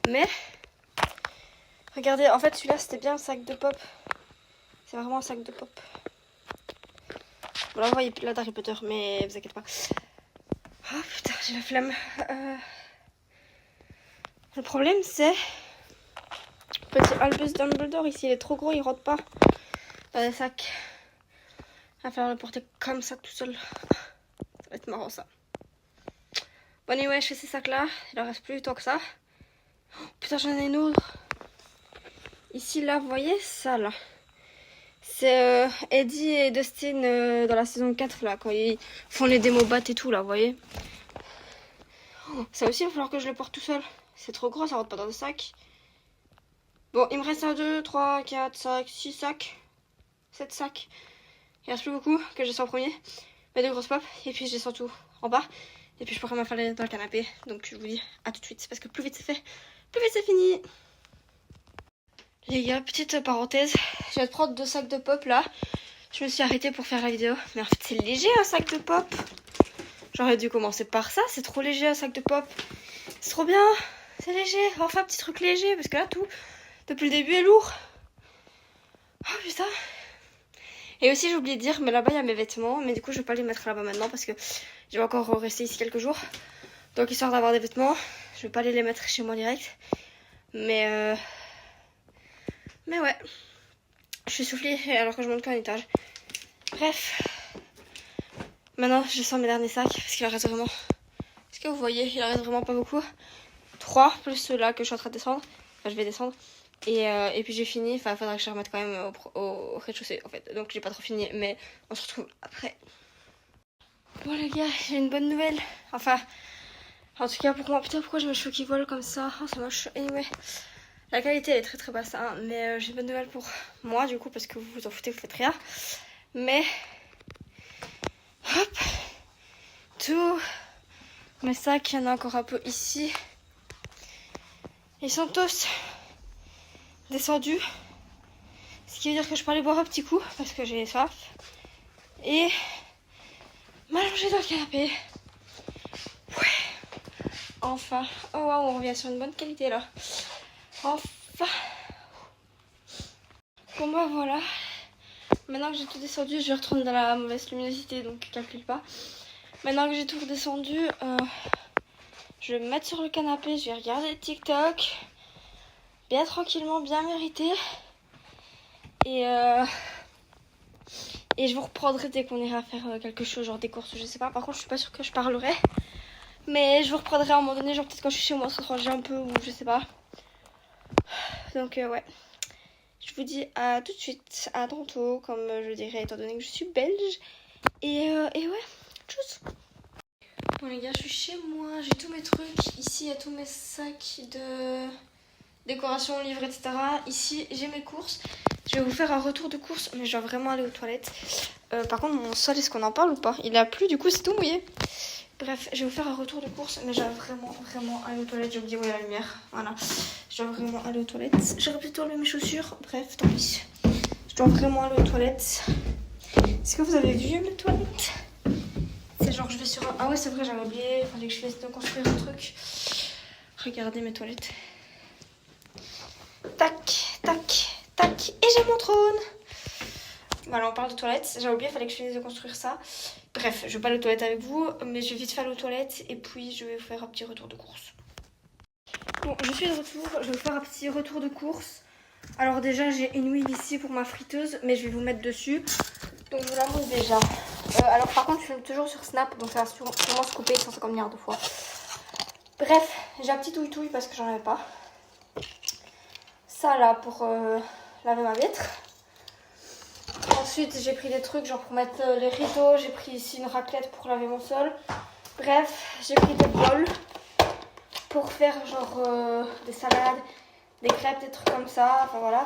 Mais, regardez, en fait, celui-là, c'était bien un sac de pop. C'est vraiment un sac de pop. Bon, là, vous voyez plus là d'Harry Potter, mais vous inquiétez pas. Oh putain, j'ai la flemme. Le problème, c'est... Petit Albus Dumbledore, ici, il est trop gros, il rentre pas dans les sacs. Il va falloir le porter comme ça, tout seul. Ça va être marrant, ça. Bon, anyway, je fais ces sacs-là. Il en reste plus tant que ça. Oh, putain, j'en ai une autre. Ici, là, vous voyez, ça, là. C'est Eddie et Dustin dans la saison 4, là, quand ils font les démos bat et tout, là, vous voyez. Oh, ça aussi, il va falloir que je le porte tout seul. C'est trop gros, ça rentre pas dans le sac. Bon, il me reste 1, 2, 3, 4, 5, 6 sacs. 7 sacs. Il reste plus beaucoup que je descends en premier. Mes 2 grosses pop. Et puis je descends tout en bas. Et puis je pourrais m'affaler dans le canapé. Donc je vous dis à tout de suite. Parce que plus vite c'est fait, plus vite c'est fini. Les gars, petite parenthèse. Je vais te prendre 2 sacs de pop là. Je me suis arrêtée pour faire la vidéo. Mais en fait c'est léger un sac de pop. J'aurais dû commencer par ça. C'est trop léger un sac de pop. C'est trop bien. C'est léger. Enfin petit truc léger. Parce que là tout, depuis le début est lourd. Oh putain. Et aussi j'ai oublié de dire, mais là-bas il y a mes vêtements. Mais du coup je vais pas les mettre là-bas maintenant parce que je vais encore rester ici quelques jours. Donc histoire d'avoir des vêtements, je vais pas aller les mettre chez moi direct. Mais ouais, je suis soufflée alors que je monte qu'un étage. Bref, maintenant je sens mes derniers sacs parce qu'il en reste vraiment. Est-ce que vous voyez, il en reste vraiment pas beaucoup. 3 plus ceux-là que je suis en train de descendre. Enfin je vais descendre. Et puis j'ai fini, enfin il faudra que je remette quand même au rez-de-chaussée en fait. Donc j'ai pas trop fini, mais on se retrouve après. Bon les gars, j'ai une bonne nouvelle. Enfin, en tout cas pour moi. Putain, pourquoi j'ai mes cheveux qui volent comme ça? Oh, c'est moche. Anyway, la qualité elle est très très basse, hein. Mais j'ai une bonne nouvelle pour moi du coup, parce que vous vous en foutez, vous faites rien. Mais hop, tous mes sacs, il y en a encore un peu ici. Ils sont tous descendus. Ce qui veut dire que je peux aller boire un petit coup parce que j'ai soif. Et m'allonger dans le canapé. Ouais. Enfin. Oh waouh, on revient sur une bonne qualité là. Enfin. Bon bah voilà. Maintenant que j'ai tout descendu, je retourne dans la mauvaise luminosité, donc calcule pas. Maintenant que j'ai tout redescendu, je vais me mettre sur le canapé, je vais regarder TikTok. Bien tranquillement, bien mérité. Et je vous reprendrai dès qu'on ira faire quelque chose, genre des courses, je sais pas. Par contre, je suis pas sûre que je parlerai. Mais je vous reprendrai à un moment donné, genre peut-être quand je suis chez moi, se ranger un peu ou je sais pas. Donc ouais. Je vous dis à tout de suite, à tantôt, comme je dirais, étant donné que je suis belge. Et ouais, tchuss. Bon les gars, je suis chez moi, j'ai tous mes trucs. Ici, il y a tous mes sacs de décoration, livres, etc. Ici, j'ai mes courses. Je vais vous faire un retour de course, mais je dois vraiment aller aux toilettes. Par contre, mon sol, est-ce qu'on en parle ou pas? Il a plu, du coup, c'est tout mouillé. Bref, je vais vous faire un retour de course, mais je dois vraiment aller aux toilettes. J'ai oublié où est la lumière. Voilà, je dois vraiment aller aux toilettes. J'aurais plutôt enlevé mes chaussures. Bref, tant pis. Je dois vraiment aller aux toilettes. Est-ce que vous avez vu mes toilettes? C'est genre, je vais sur un... Ah ouais, c'est vrai, j'avais oublié. Il fallait que je fasse de construire un truc. Regardez mes toilettes. Tac, tac, tac. Et j'ai mon trône. Voilà, on parle de toilettes. J'ai oublié, il fallait que je finisse de construire ça. Bref, je vais pas aller aux toilettes avec vous, mais je vais vite faire aux toilettes et puis je vais vous faire un petit retour de course. Bon, je suis de retour. Je vais vous faire un petit retour de course. Alors déjà, j'ai une huile ici pour ma friteuse, mais je vais vous mettre dessus. Donc je vous la montre déjà. Alors par contre, je filme toujours sur Snap, donc ça va sûrement se couper 150 milliards de fois. Bref, j'ai un petit touille-touille parce que j'en avais pas. Ça là pour laver ma vitre. Ensuite, j'ai pris des trucs genre pour mettre les rideaux. J'ai pris ici une raclette pour laver mon sol. Bref, j'ai pris des bols pour faire genre des salades, des crêpes, des trucs comme ça. Enfin voilà.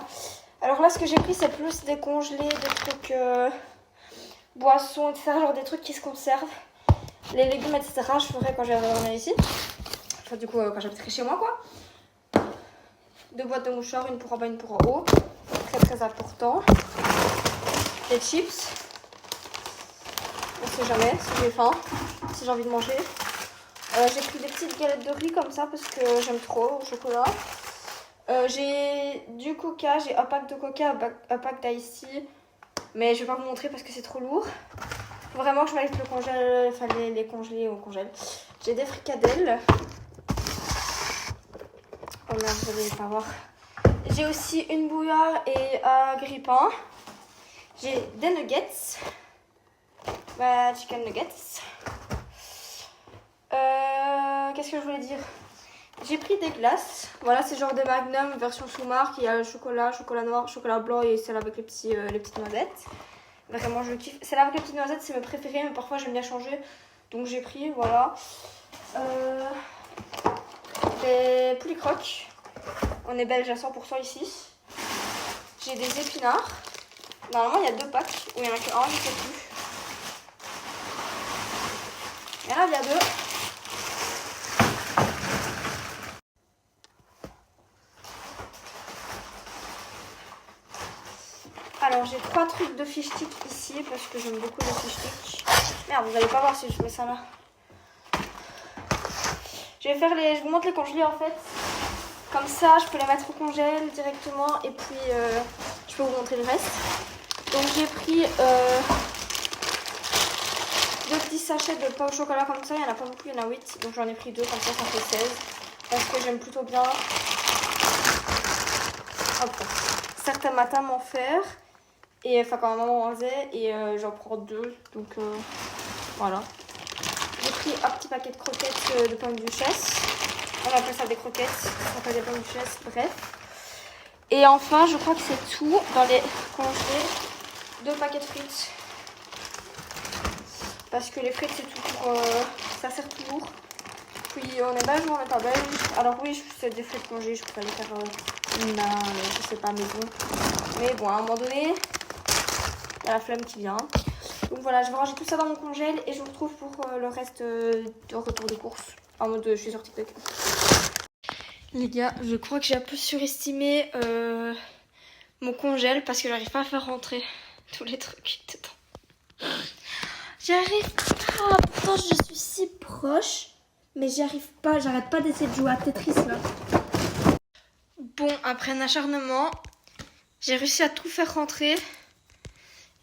Alors là, ce que j'ai pris, c'est plus des congelés, des trucs boissons, etc. Genre des trucs qui se conservent. Les légumes, etc. Je ferai quand je vais revenir ici. Enfin, du coup, quand j'habiterai chez moi, quoi. 2 boîtes de mouchoirs, une pour en bas, une pour en haut. Très très important. Des chips. On sait jamais si j'ai faim, si j'ai envie de manger. J'ai pris des petites galettes de riz comme ça parce que j'aime trop au chocolat. J'ai du coca, j'ai un pack de coca, un pack d'ice. Mais je vais pas vous montrer parce que c'est trop lourd. Faut vraiment que je mette le congèle, enfin les congeler au congèle. J'ai des fricadelles. Oh merde, vous allez pas voir. J'ai aussi une bouillarde et un grille-pain. J'ai des nuggets. Bah, chicken nuggets. Qu'est-ce que je voulais dire? J'ai pris des glaces. Voilà, c'est genre des Magnum version sous-marque. Il y a le chocolat, chocolat noir, chocolat blanc et celle avec les petites noisettes. Vraiment, je kiffe. Celle avec les petites noisettes, c'est mes préférés, mais parfois j'aime bien changer. Donc j'ai pris, voilà. Des poules croques. On est belge à 100% ici. J'ai des épinards. Normalement, il y a 2 packs. Ou il y en a que 1, je sais plus. Il y en a bien 2. Alors, j'ai 3 trucs de fish stick ici parce que j'aime beaucoup les fish stick. Merde, vous allez pas voir si je mets ça là. Je vous montre les congelés en fait. Comme ça, je peux les mettre au congèle directement et puis je peux vous montrer le reste. Donc j'ai pris 2 petits sachets de pain au chocolat comme ça. Il n'y en a pas beaucoup, il y en a 8. Donc j'en ai pris 2 comme ça fait 16. Parce que j'aime plutôt bien. Hop. Certains matins m'en faire. Et enfin quand ma maman en faisait. Et j'en prends 2. Donc voilà. J'ai pris un petit paquet de croquettes de pommes duchesse. On appelle ça des croquettes, ça s'appelle des pommes duchesse, bref. Et enfin, je crois que c'est tout dans les congelés. 2 paquets de frites. parce que les frites c'est toujours, ça sert toujours. Puis on est belge ou on n'est pas belge. Alors oui, c'est des frites congées, je pourrais les faire je sais pas, maison. Mais bon, à un moment donné, il y a la flemme qui vient. Donc voilà, je vais ranger tout ça dans mon congèle et je vous retrouve pour le reste de retour de course. En mode, je suis sur TikTok. Les gars, je crois que j'ai un peu surestimé mon congèle parce que j'arrive pas à faire rentrer tous les trucs dedans. J'arrive pas, pourtant je suis si proche, mais j'y arrive pas, j'arrête pas d'essayer de jouer à Tetris là. Bon, après un acharnement, j'ai réussi à tout faire rentrer.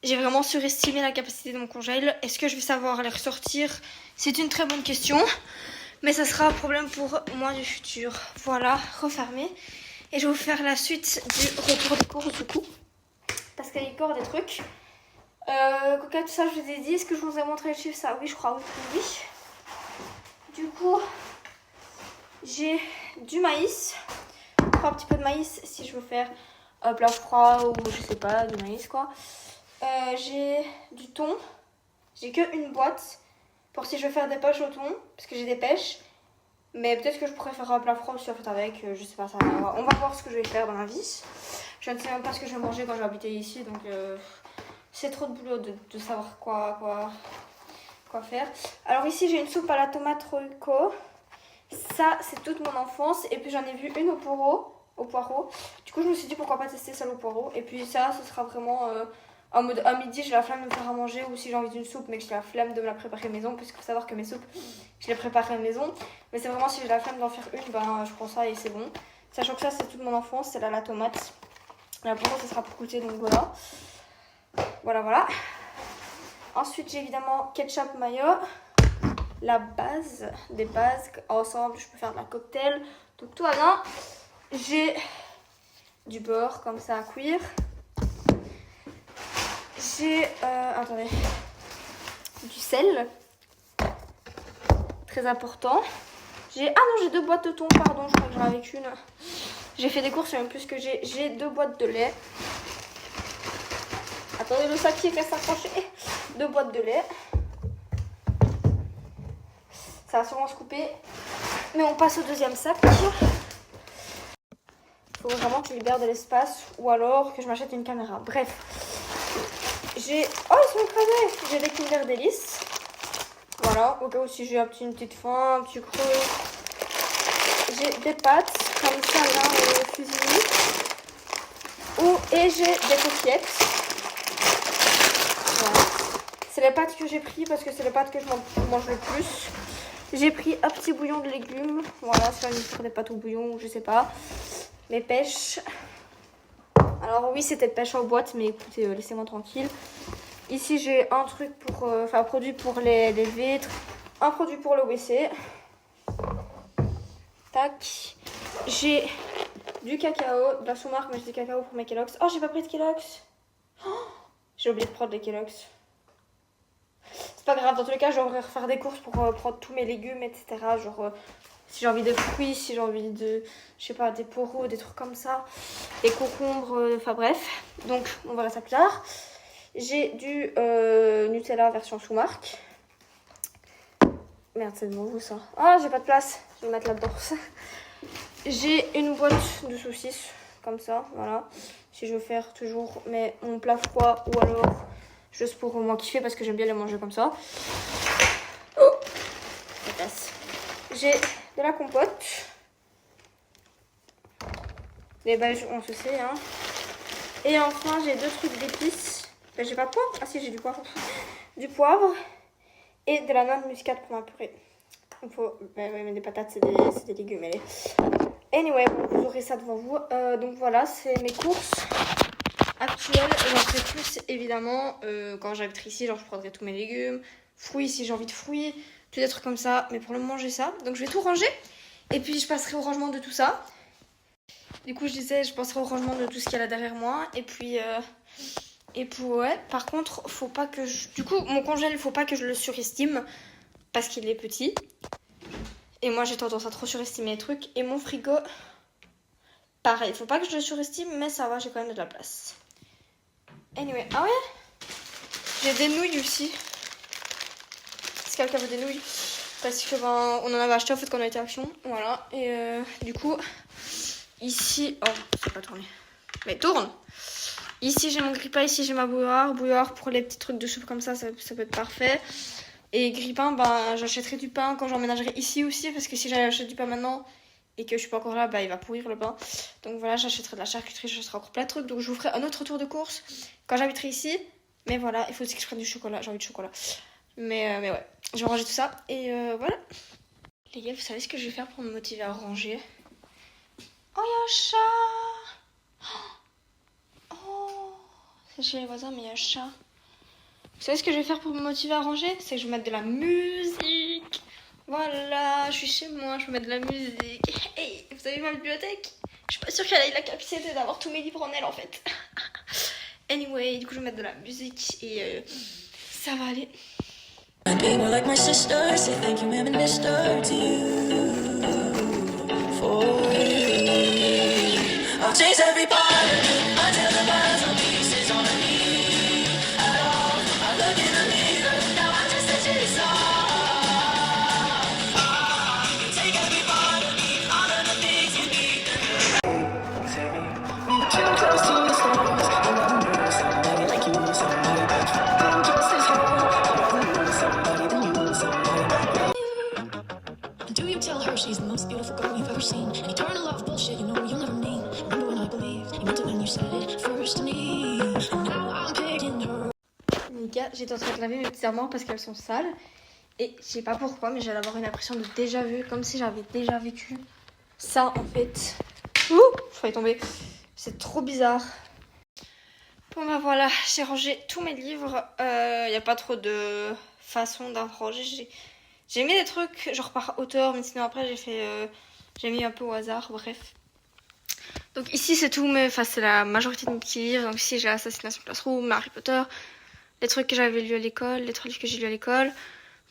J'ai vraiment surestimé la capacité de mon congèle. Est-ce que je vais savoir les ressortir? C'est une très bonne question. Mais ça sera un problème pour moi du futur. Voilà, refermé. Et je vais vous faire la suite du retour des courses du coup. Parce qu'il y a encore des trucs. Coca, tout ça, je vous ai dit. Est-ce que je vous ai montré les chiffres? Ça, oui, je crois, oui. Du coup, j'ai du maïs. Un petit peu de maïs si je veux faire plat froid ou je sais pas, du maïs quoi. J'ai du thon. J'ai que une boîte. Pour si je veux faire des pêches au thon, parce que j'ai des pêches. Mais peut-être que je pourrais faire un plat froid aussi en fait avec, je sais pas, ça va. On va voir ce que je vais faire dans la vie. Je ne sais même pas ce que je vais manger quand je vais habiter ici, donc c'est trop de boulot de savoir quoi faire. Alors ici j'ai une soupe à la tomate royco. Ça c'est toute mon enfance et puis j'en ai vu une au poireau. Du coup je me suis dit pourquoi pas tester celle au poireau. Et puis ça ce sera vraiment... en mode à midi, j'ai la flemme de me faire à manger ou si j'ai envie d'une soupe mais que j'ai la flemme de me la préparer maison, puisqu'il faut savoir que mes soupes, je les prépare à maison. Mais c'est vraiment si j'ai la flemme d'en faire une, ben je prends ça et c'est bon. Sachant que ça, c'est toute mon enfance, c'est là la tomate. La poireau, ça sera pour goûter, donc voilà. Voilà. Ensuite, j'ai évidemment ketchup mayo. La base, des bases. Ensemble, je peux faire de la cocktail. Donc tout va bien. J'ai du beurre comme ça à cuire. J'ai, attendez, du sel, très important. J'ai 2 boîtes de thon, pardon, je crois que j'en avais qu'une. J'ai fait des courses, je sais même plus ce que j'ai. J'ai 2 boîtes de lait. Attendez, le sac qui est s'accrocher. 2 boîtes de lait. Ça va sûrement se couper. Mais on passe au deuxième sac. Il faut vraiment que je libère de l'espace ou alors que je m'achète une caméra. Bref. J'ai... Oh, ils sont écrasés. J'ai des Kinder Délices. Voilà, au cas où si j'ai une petite faim, un petit creux. J'ai des pâtes, comme ça là, au fusilli. Et j'ai des coquillettes. Voilà. C'est les pâtes que j'ai pris parce que c'est les pâtes que je mange le plus. J'ai pris un petit bouillon de légumes. Voilà, c'est une des pâtes au bouillon, je sais pas. Mes pêches. Alors oui, c'était de pêche en boîte, mais écoutez, laissez-moi tranquille. Ici, j'ai un truc pour, un produit pour les vitres, un produit pour le WC. Tac. J'ai du cacao, de la sous-marque, mais j'ai du cacao pour mes Kellogg's. Oh, j'ai pas pris de Kellogg's. Oh, j'ai oublié de prendre les Kellogg's. C'est pas grave, dans tous les cas, je vais refaire des courses pour prendre tous mes légumes, etc. Genre, si j'ai envie de fruits, si j'ai envie de, je sais pas, des poireaux, des trucs comme ça, des concombres, enfin bref. Donc, on verra ça plus tard. J'ai du Nutella version sous-marque. Merde, c'est devant vous ça. Ah, j'ai pas de place. Je vais le mettre là-dedans. J'ai une boîte de saucisses, comme ça, voilà. Si je veux faire toujours mon plat froid ou alors juste pour moi kiffer parce que j'aime bien les manger comme ça. Oh, la tasse. J'ai de la compote. Les Belges, on se sait, hein. Et enfin, j'ai 2 trucs d'épices. Ben, j'ai pas de poivre. Ah si, j'ai du poivre. Du poivre et de la noix de muscade pour ma purée. Il faut... mais des patates, c'est des légumes. Allez. Anyway, bon, vous aurez ça devant vous. Donc voilà, c'est mes courses actuelles. J'en ferai plus, évidemment, quand j'habiterai ici. Genre, je prendrai tous mes légumes. Fruits, si j'ai envie de fruits. Tous des trucs comme ça. Mais pour le moment, j'ai ça. Donc, je vais tout ranger. Et puis, je passerai au rangement de tout ça. Du coup, je disais, je passerai au rangement de tout ce qu'il y a là derrière moi. Et puis ouais, par contre, faut pas que du coup, mon congèle, faut pas que je le surestime parce qu'il est petit. Et moi, j'ai tendance à trop surestimer les trucs. Et mon frigo, pareil, faut pas que je le surestime, mais ça va, j'ai quand même de la place. Anyway, ah ouais, j'ai des nouilles aussi. quelqu'un veut des nouilles. Parce que ben, on en avait acheté en fait quand on a été à Action. Voilà. Et du coup, ici... Oh, c'est pas tourné. Mais tourne. Ici, j'ai mon grille-pain. Ici, j'ai ma bouilloire. Bouilloire pour les petits trucs de soupe comme ça peut être parfait. Et grille-pain, ben, j'achèterai du pain quand j'emménagerai ici aussi. Parce que si j'achète du pain maintenant et que je suis pas encore là, bah, il va pourrir le pain. Donc voilà, j'achèterai de la charcuterie, j'achèterai encore plein de trucs. Donc je vous ferai un autre tour de course quand j'habiterai ici. Mais voilà, il faut aussi que je prenne du chocolat. J'ai envie de chocolat. Mais ouais, je vais ranger tout ça. Et voilà. Les gars, vous savez ce que je vais faire pour me motiver à ranger? Oh, il y a un chat! Oh, c'est chez les voisins, mais il y a un chat. Vous savez ce que je vais faire pour me motiver à ranger? C'est que je vais mettre de la musique. Voilà, je suis chez moi, je vais mettre de la musique. Hey, vous avez vu ma bibliothèque? Je suis pas sûre qu'elle ait la capacité d'avoir tous mes livres en elle en fait. Anyway, du coup je vais mettre de la musique et ça va aller. People like my sisters, they think you and Mr. to you. For you, I'll chase every part of you until the puzzle pieces on me at all. I look in the mirror, now I'm just a jigsaw. Take every part of me, all of the things you need to do. Too close to the stars, I wonder if somebody like you, somebody feeling just as wrong. I wonder somebody than you, somebody like you. Do you tell her she's the most beautiful girl you've ever seen? Eternal love bullshit, you know you'll never mean. Remember when I believed, you meant it when you said it first to me. And now I'm picking her. Les gars, j'étais en train de laver mes petites armoires parce qu'elles sont sales. Et je sais pas pourquoi, mais j'allais avoir une impression de déjà vu, comme si j'avais déjà vécu ça en fait. Ouh, je failli tomber. C'est trop bizarre. Bon bah voilà, j'ai rangé tous mes livres. Y a pas trop de façon d'en ranger. J'ai mis des trucs genre par hauteur, mais sinon après j'ai mis un peu au hasard, bref. Donc ici c'est tout, c'est la majorité de mes petits livres. Donc ici j'ai Assassination Classroom, Harry Potter, les trucs que j'avais lus à l'école, les 3 livres que j'ai lus à l'école.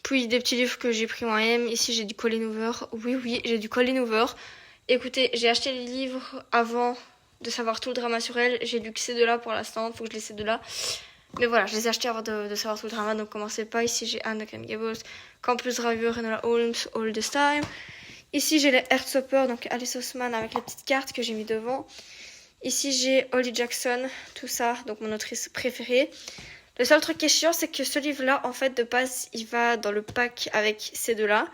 Puis des petits livres que j'ai pris en M. Ici j'ai du Colin Hoover. Oui, j'ai du Colin Hoover. Écoutez, j'ai acheté les livres avant de savoir tout le drama sur elle. J'ai lu que ces deux-là pour l'instant, faut que je les ces deux-là. Mais voilà, je les ai achetés avant de savoir tout le drama, donc commencez pas. Ici j'ai Anne de Green Gables, Campus Driver, Enola Holmes, All This Time. Ici j'ai les Heartstopper, donc Alice Oseman avec les petites cartes que j'ai mis devant. Ici j'ai Holly Jackson, tout ça, donc mon autrice préférée. Le seul truc qui est chiant, c'est que ce livre-là, en fait, de base, il va dans le pack avec ces deux-là.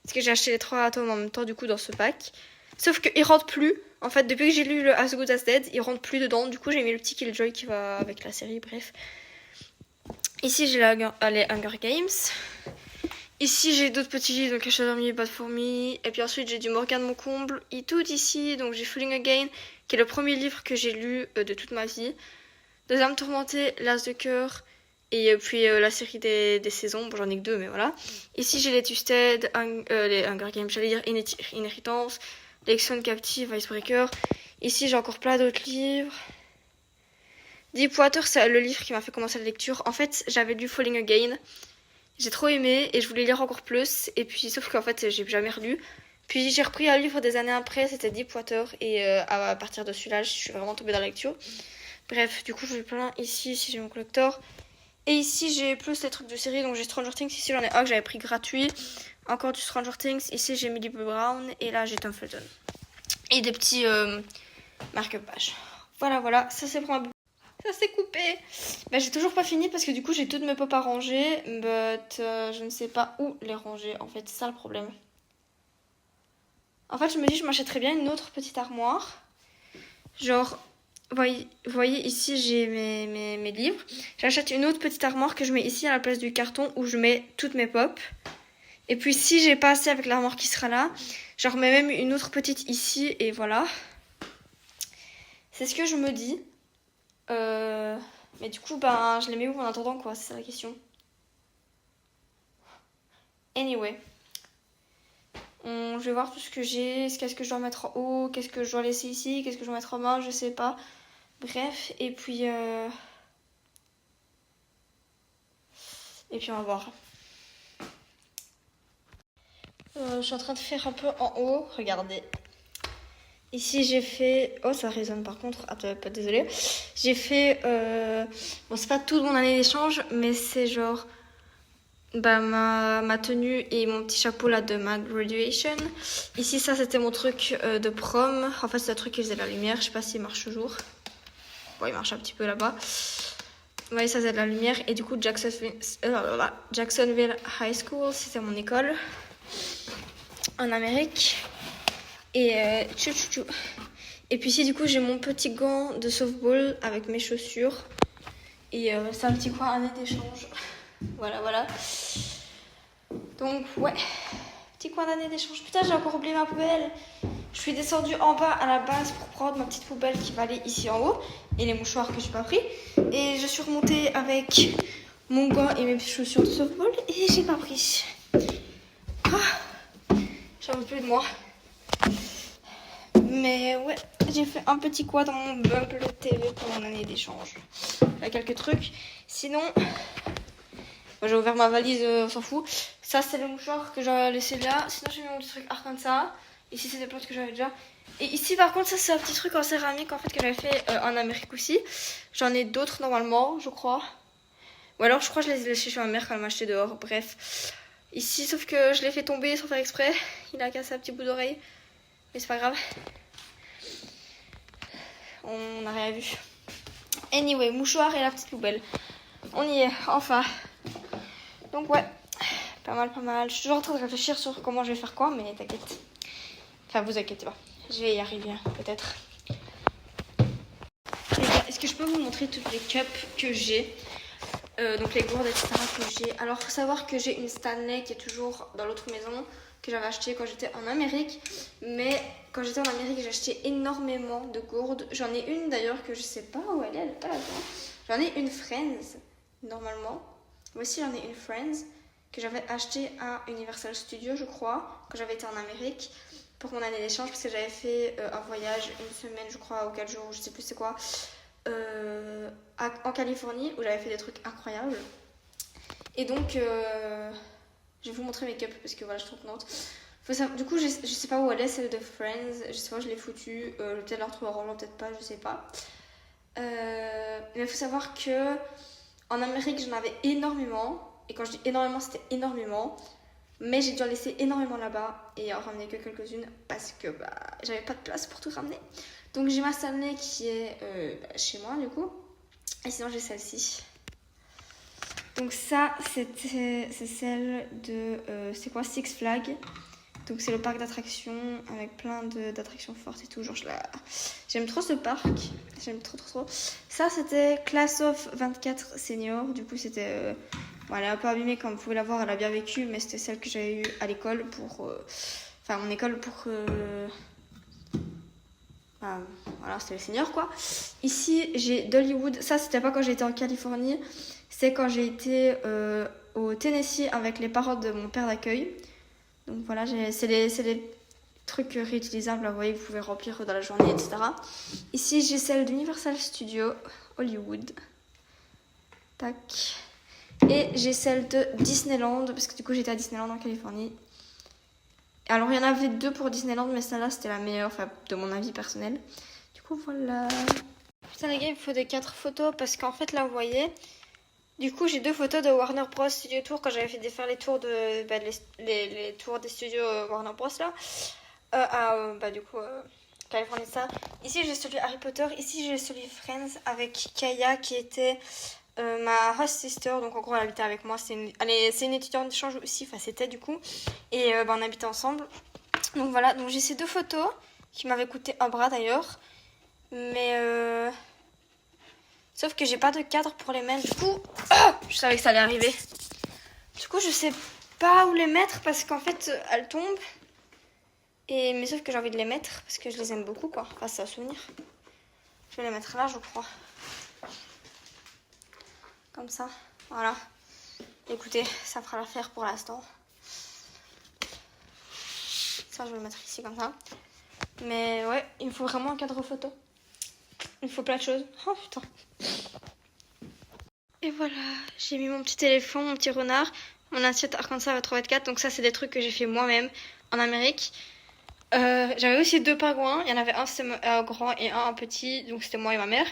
Parce que j'ai acheté les 3 tomes en même temps, du coup, dans ce pack. Sauf qu'il rentre plus. En fait, depuis que j'ai lu le As Good As Dead, il rentre plus dedans. Du coup, j'ai mis le petit Killjoy qui va avec la série, bref. Ici, j'ai les Hunger Games. Ici, j'ai d'autres petits livres, donc Cache dormi, Bad for Me. Et puis ensuite, j'ai du Morgane Moncomble. Et tout ici, donc j'ai Falling Again, qui est le premier livre que j'ai lu de toute ma vie. Deuxième Tourmentée, L'As de cœur. Et puis la série des saisons, bon, j'en ai que 2, mais voilà. Ici j'ai les Twisted, les Hunger Games, j'allais dire Inheritance, L'élection captive, Icebreaker. Ici j'ai encore plein d'autres livres. Deepwater, c'est le livre qui m'a fait commencer la lecture. En fait, j'avais lu Falling Again, j'ai trop aimé et je voulais lire encore plus. Et puis sauf qu'en fait j'ai jamais relu. Puis j'ai repris un livre des années après, c'était Deepwater. Et à partir de celui-là, je suis vraiment tombée dans la lecture. Bref, du coup j'en ai plein. Ici j'ai mon collector. Et ici, j'ai plus les trucs de série. Donc, j'ai Stranger Things. Ici, j'en ai un que j'avais pris gratuit. Encore du Stranger Things. Ici, j'ai Millie Bobby Brown. Et là, j'ai Tom Felton. Et des petits marque-pages. Voilà. Ça, c'est pour ma... Ça, c'est coupé. Bah, j'ai toujours pas fini parce que du coup, j'ai toutes mes pop à ranger. But je ne sais pas où les ranger. En fait, c'est ça le problème. En fait, je me dis, je m'achèterais bien une autre petite armoire. Genre... Vous voyez, ici j'ai mes livres. J'achète une autre petite armoire que je mets ici à la place du carton où je mets toutes mes pop. Et puis si j'ai pas assez avec l'armoire qui sera là, j'en remets même une autre petite ici et voilà. C'est ce que je me dis. Mais du coup, ben, je les mets où en attendant quoi, c'est ça la question. Anyway. Je vais voir tout ce que j'ai. Qu'est-ce que je dois mettre en haut, qu'est-ce que je dois laisser ici, qu'est-ce que je dois mettre en bas, je sais pas. Bref, et puis on va voir. Je suis en train de faire un peu en haut, regardez. Ici j'ai fait... Oh ça résonne par contre, attends, pas désolée. J'ai fait... Bon c'est pas toute mon année d'échange, mais c'est genre ma tenue et mon petit chapeau là de ma graduation. Ici, ça c'était mon truc de prom. En fait, c'est un truc qui faisait la lumière. Je sais pas s'il marche toujours. Bon, il marche un petit peu là-bas. Vous voyez, ça faisait de la lumière. Et du coup, Jacksonville High School, c'était mon école en Amérique. Et Et puis ici, du coup, j'ai mon petit gant de softball avec mes chaussures. Et c'est un petit coin année d'échange. Voilà, voilà. Donc, ouais. Petit coin d'année d'échange. Putain, j'ai encore oublié ma poubelle. Je suis descendue en bas à la base pour prendre ma petite poubelle qui va aller ici en haut. Et les mouchoirs que j'ai pas pris. Et je suis remontée avec mon gant et mes chaussures de softball. Et j'ai pas pris. Ah, j'en veux plus de moi. Mais ouais, j'ai fait un petit quoi dans mon bumble TV pour mon année d'échange. Il y a quelques trucs. Sinon, j'ai ouvert ma valise, on s'en fout. Ça, c'est le mouchoir que j'ai laissé là. Sinon, j'ai mis mon petit truc Arkansas. Ici, c'est des plantes que j'avais déjà. Et ici, par contre, ça, c'est un petit truc en céramique en fait que j'avais fait en Amérique aussi. J'en ai d'autres normalement, je crois. Ou alors, je crois que je les ai laissés chez ma mère quand elle m'a acheté dehors. Bref. Ici, sauf que je l'ai fait tomber sans faire exprès. Il a cassé un petit bout d'oreille. Mais c'est pas grave. On n'a rien vu. Anyway, mouchoir et la petite poubelle. On y est, enfin. Donc ouais, pas mal, pas mal. Je suis toujours en train de réfléchir sur comment je vais faire quoi, mais t'inquiète. Enfin, vous inquiétez pas. Je vais y arriver, peut-être. Est-ce que je peux vous montrer toutes les cups que j'ai donc les gourdes, etc. que j'ai. Alors, il faut savoir que j'ai une Stanley qui est toujours dans l'autre maison que j'avais acheté quand j'étais en Amérique. Mais quand j'étais en Amérique, j'ai acheté énormément de gourdes. J'en ai une d'ailleurs que je sais pas où elle est pas là-dedans. J'en ai une Friends, normalement. Voici, j'en ai une Friends que j'avais acheté à Universal Studios, je crois, quand j'avais été en Amérique pour mon année d'échange, parce que j'avais fait un voyage une semaine, je crois, ou 4 jours, je sais plus c'est quoi, en Californie, où j'avais fait des trucs incroyables. Et donc, je vais vous montrer mes cups parce que voilà, je suis trop contente. Du coup, je sais pas où elle est, celle de Friends. Je sais pas, je l'ai foutue. Je vais peut-être la retrouver en rangement, peut-être pas, je sais pas. Mais il faut savoir que en Amérique, j'en avais énormément. Et quand je dis énormément, c'était énormément. Mais j'ai dû en laisser énormément là-bas et en ramener que quelques-unes parce que j'avais pas de place pour tout ramener. Donc j'ai ma Stanley qui est chez moi du coup. Et sinon j'ai celle-ci. Donc ça, c'est celle de... c'est quoi, Six Flags. Donc c'est le parc d'attractions avec plein d'attractions fortes et tout. Genre j'aime trop ce parc. J'aime trop. Ça, c'était Class of 24 Senior. Du coup, c'était... Bon, elle est un peu abîmée comme vous pouvez la voir. Elle a bien vécu. Mais c'était celle que j'avais eue à l'école pour... Enfin, mon école pour... voilà, c'était les seniors quoi. Ici, j'ai Dollywood. Ça, c'était pas quand j'étais en Californie. C'est quand j'ai été au Tennessee avec les parents de mon père d'accueil. Donc voilà, c'est les trucs réutilisables. Là, vous voyez, vous pouvez remplir dans la journée, etc. Ici, j'ai celle d'Universal Studios Hollywood. Tac. Et j'ai celle de Disneyland, parce que du coup, j'étais à Disneyland en Californie. Alors, il y en avait 2 pour Disneyland, mais celle-là, c'était la meilleure, enfin, de mon avis personnel. Du coup, voilà. Putain, les gars, il me faut des 4 photos, parce qu'en fait, là, vous voyez... Du coup, j'ai 2 photos de Warner Bros Studio Tour quand j'avais fait faire les tours les tours des studios Warner Bros là. Du coup, Californie ça. Ici, j'ai celui Harry Potter. Ici, j'ai celui Friends avec Kaya qui était ma host sister. Donc, en gros, elle habitait avec moi. C'est une étudiante d'échange aussi. Enfin, c'était du coup. Et on habitait ensemble. Donc, voilà. Donc, j'ai ces 2 photos qui m'avaient coûté un bras d'ailleurs. Mais... Sauf que j'ai pas de cadre pour les mettre. Du coup, je savais que ça allait arriver. Du coup, je sais pas où les mettre parce qu'en fait, elles tombent. Mais sauf que j'ai envie de les mettre parce que je les aime beaucoup, quoi. Enfin, c'est un souvenir. Je vais les mettre là, je crois. Comme ça. Voilà. Écoutez, ça fera l'affaire pour l'instant. Ça, je vais le mettre ici comme ça. Mais ouais, il me faut vraiment un cadre photo. Il me faut plein de choses. Oh putain. Et voilà, j'ai mis mon petit éléphant, mon petit renard, mon assiette Arkansas à 3,4. Donc ça, c'est des trucs que j'ai fait moi-même en Amérique. J'avais aussi 2 pingouins. Il y en avait un grand et un petit. Donc c'était moi et ma mère.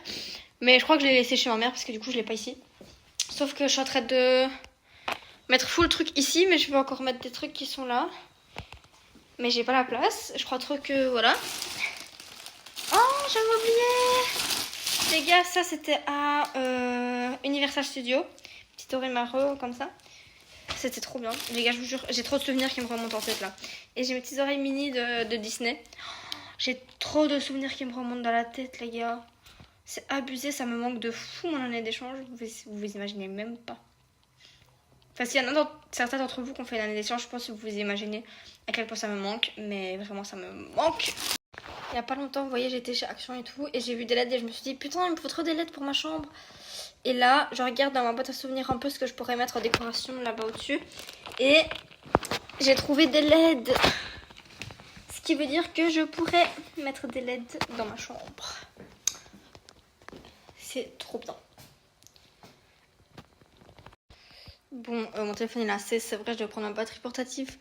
Mais je crois que je l'ai laissé chez ma mère parce que du coup, je l'ai pas ici. Sauf que je suis en train de mettre full truc ici, mais je vais encore mettre des trucs qui sont là. Mais j'ai pas la place. Je crois trop que voilà. Oh, j'avais oublié. Les gars, ça c'était à Universal Studios. Petit Orimaro comme ça. C'était trop bien. Les gars, je vous jure, j'ai trop de souvenirs qui me remontent en tête là. Et j'ai mes petites oreilles mini de Disney. J'ai trop de souvenirs qui me remontent dans la tête, les gars. C'est abusé, ça me manque de fou mon année d'échange. Vous imaginez même pas. Enfin, s'il y en a certains d'entre vous qui ont fait une année d'échange, je pense que vous imaginez à quel point ça me manque. Mais vraiment, ça me manque. Il y a pas longtemps, vous voyez, j'étais chez Action et tout. Et j'ai vu des LED et je me suis dit, putain, il me faut trop des LED pour ma chambre. Et là, je regarde dans ma boîte à souvenirs un peu ce que je pourrais mettre en décoration là-bas au-dessus. Et j'ai trouvé des LED. Ce qui veut dire que je pourrais mettre des LED dans ma chambre. C'est trop bien. Bon, mon téléphone il est assez, c'est vrai, je dois prendre ma batterie portative.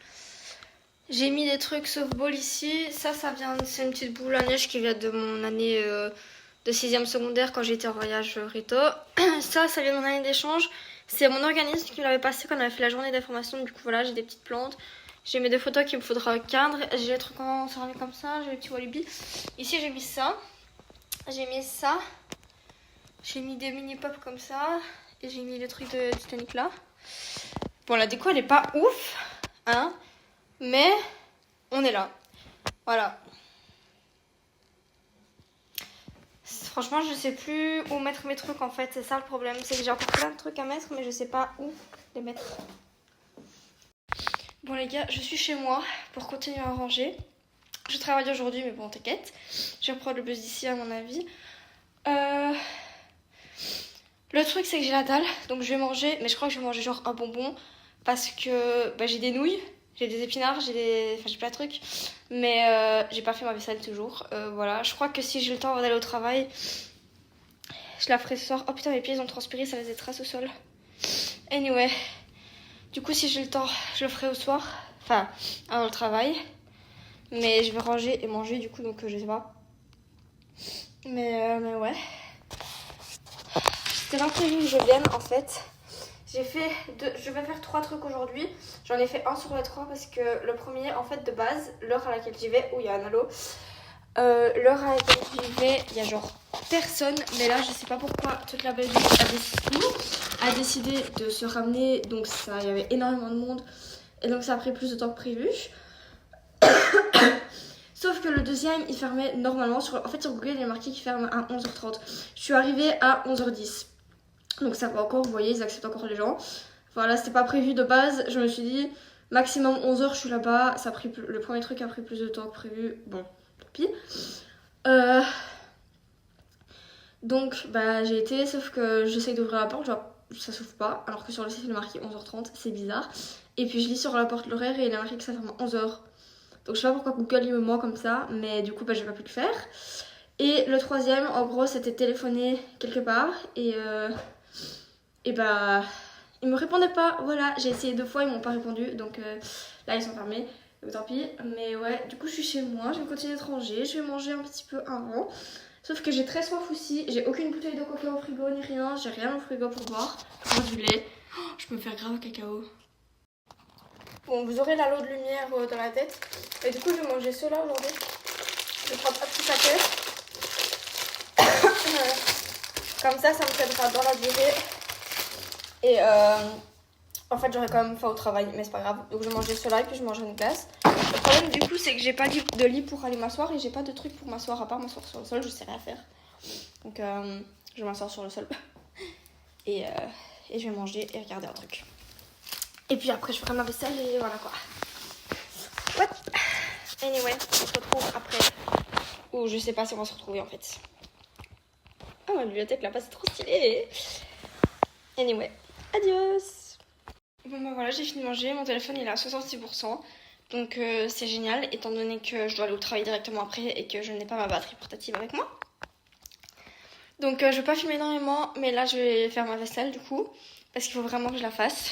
J'ai mis des trucs softball ici. Ça vient, c'est une petite boule à neige qui vient de mon année de 6e secondaire quand j'étais en voyage Rito. Ça vient de mon année d'échange. C'est mon organisme qui me l'avait passé quand on avait fait la journée d'information. Du coup, voilà, j'ai des petites plantes. J'ai mes 2 photos qu'il me faudra cadre. J'ai les trucs en céramique comme ça. J'ai les petits walibi. Ici, j'ai mis ça. J'ai mis ça. J'ai mis des mini pop comme ça. Et j'ai mis le truc de Titanic là. Bon, la déco, elle est pas ouf. Hein. Mais on est là. Voilà. Franchement, je sais plus où mettre mes trucs en fait. C'est ça le problème. C'est que j'ai encore plein de trucs à mettre, mais je sais pas où les mettre. Bon les gars, je suis chez moi pour continuer à ranger. Je travaille aujourd'hui, mais bon, t'inquiète. Je vais reprendre le buzz d'ici à mon avis. Le truc, c'est que j'ai la dalle. Donc je vais manger, mais je crois que je vais manger genre un bonbon. Parce que j'ai des nouilles. J'ai des épinards, j'ai plein de trucs. Mais j'ai pas fait ma vaisselle toujours. Voilà, je crois que si j'ai le temps avant d'aller au travail, je la ferai ce soir. Oh putain, mes pieds ont transpiré, ça laisse des traces au sol. Anyway. Du coup, si j'ai le temps, je le ferai au soir. Enfin, avant le travail. Mais je vais ranger et manger du coup, donc je sais pas. Mais ouais. C'était l'imprévu que je vienne en fait. Je vais faire 3 trucs aujourd'hui. J'en ai fait un sur les 3 parce que le premier, en fait, de base, l'heure à laquelle j'y vais, où il y a un halo, l'heure à laquelle j'y vais, il y a genre personne. Mais là, je sais pas pourquoi toute la Belgique a décidé de se ramener. Donc, il y avait énormément de monde. Et donc, ça a pris plus de temps que prévu. Sauf que le deuxième, il fermait normalement. En fait, sur Google, il est marqué qu'il ferme à 11h30. Je suis arrivée à 11h10. Donc ça va encore, vous voyez, ils acceptent encore les gens. Voilà, c'était pas prévu de base. Je me suis dit, maximum 11h, je suis là-bas. Le premier truc a pris plus de temps que prévu. Bon, tant pis. Donc, j'ai été, sauf que j'essaye d'ouvrir la porte, genre, ça s'ouvre pas. Alors que sur le site, il est marqué 11h30, c'est bizarre. Et puis je lis sur la porte l'horaire et il est marqué que ça ferme à 11h. Donc je sais pas pourquoi Google il me ment comme ça, mais du coup, j'ai pas pu le faire. Et le troisième, en gros, c'était téléphoner quelque part et ils me répondaient pas. Voilà, j'ai essayé 2 fois, ils m'ont pas répondu. Donc là, ils sont fermés. Donc tant pis. Mais ouais, du coup, je suis chez moi. Je vais continuer de ranger. Je vais manger un petit peu avant. Sauf que j'ai très soif aussi. J'ai aucune bouteille de coca au frigo ni rien. J'ai rien au frigo pour boire. Pour du lait. Oh, je peux me faire grave un cacao. Bon, vous aurez la lot de lumière dans la tête. Et du coup, je vais manger ceux-là aujourd'hui. Je vais prendre un petit paquet. Comme ça me tiendra dans la durée. Et en fait, j'aurai quand même faim au travail, mais c'est pas grave. Donc, je vais manger cela et puis je mangerai une glace. Le problème, du coup, c'est que j'ai pas de lit pour aller m'asseoir et j'ai pas de truc pour m'asseoir à part m'asseoir sur le sol. Je sais rien faire. Donc, je vais m'asseoir sur le sol. Et je vais manger et regarder un truc. Et puis après, je ferai ma vaisselle et voilà quoi. What? Anyway, on se retrouve après. Ou je sais pas si on va se retrouver en fait. Ah, ma bibliothèque là-bas, c'est trop stylé. Anyway, adios. Bon voilà, j'ai fini de manger. Mon téléphone il est à 66%. Donc c'est génial étant donné que je dois aller au travail directement après et que je n'ai pas ma batterie portative avec moi. Donc je vais pas filmer énormément, mais là je vais faire ma vaisselle du coup. Parce qu'il faut vraiment que je la fasse.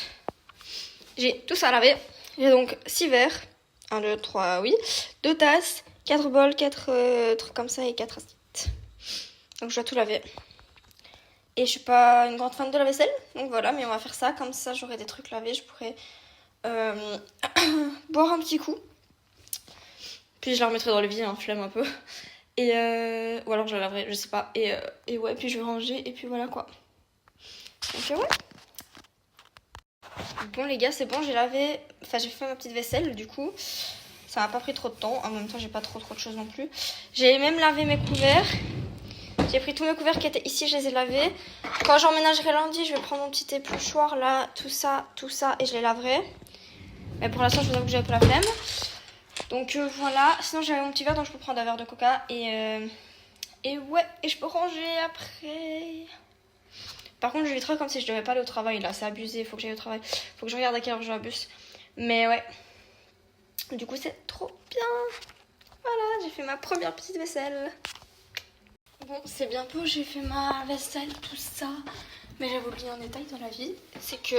J'ai tout ça à laver. J'ai donc 6 verres. 1, 2, 3, oui. 2 tasses, 4 bols, 4 trucs comme ça et 4 assiettes. Donc je dois tout laver. Et je suis pas une grande fan de la vaisselle. Donc voilà, mais on va faire ça. Comme ça, j'aurai des trucs lavés. Je pourrais boire un petit coup. Puis je la remettrai dans le vide, hein, flemme un peu. Et ou alors je la laverai, je sais pas. Et ouais, puis je vais ranger. Et puis voilà quoi. Donc ouais. Bon les gars, c'est bon, j'ai lavé. Enfin, j'ai fait ma petite vaisselle du coup. Ça m'a pas pris trop de temps. En même temps, j'ai pas trop de choses non plus. J'ai même lavé mes couverts. J'ai pris tous mes couverts qui étaient ici, je les ai lavés. Quand j'emménagerai lundi, je vais prendre mon petit épluchoir là, tout ça, et je les laverai. Mais pour l'instant, je vous avoue que j'ai un peu la flemme. Donc voilà. Sinon, j'avais mon petit verre, donc je peux prendre un verre de coca. Et ouais, et je peux ranger après. Par contre, je vais trop comme si je devais pas aller au travail là. C'est abusé, il faut que j'aille au travail. Faut que je regarde à quelle heure je vais au bus. Mais ouais. Du coup, c'est trop bien. Voilà, j'ai fait ma première petite vaisselle. Bon, c'est bientôt, j'ai fait ma vaisselle, tout ça. Mais j'avais oublié un détail dans la vie. C'est que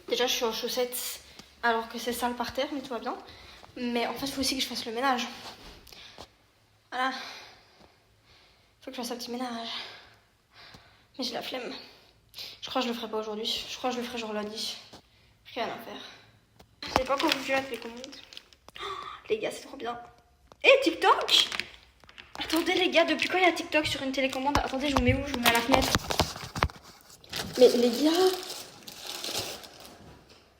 déjà, je suis en chaussettes alors que c'est sale par terre, mais tout va bien. Mais en fait, il faut aussi que je fasse le ménage. Voilà. Faut que je fasse un petit ménage. Mais j'ai la flemme. Je crois que je le ferai pas aujourd'hui. Je crois que je le ferai genre lundi. Rien à faire. Je sais pas quand vous faites la télécommande. Oh, les gars, c'est trop bien. Et TikTok! Attendez les gars, depuis quand il y a TikTok sur une télécommande? Attendez, je vous mets où? Je vous mets à la fenêtre. Mais les gars,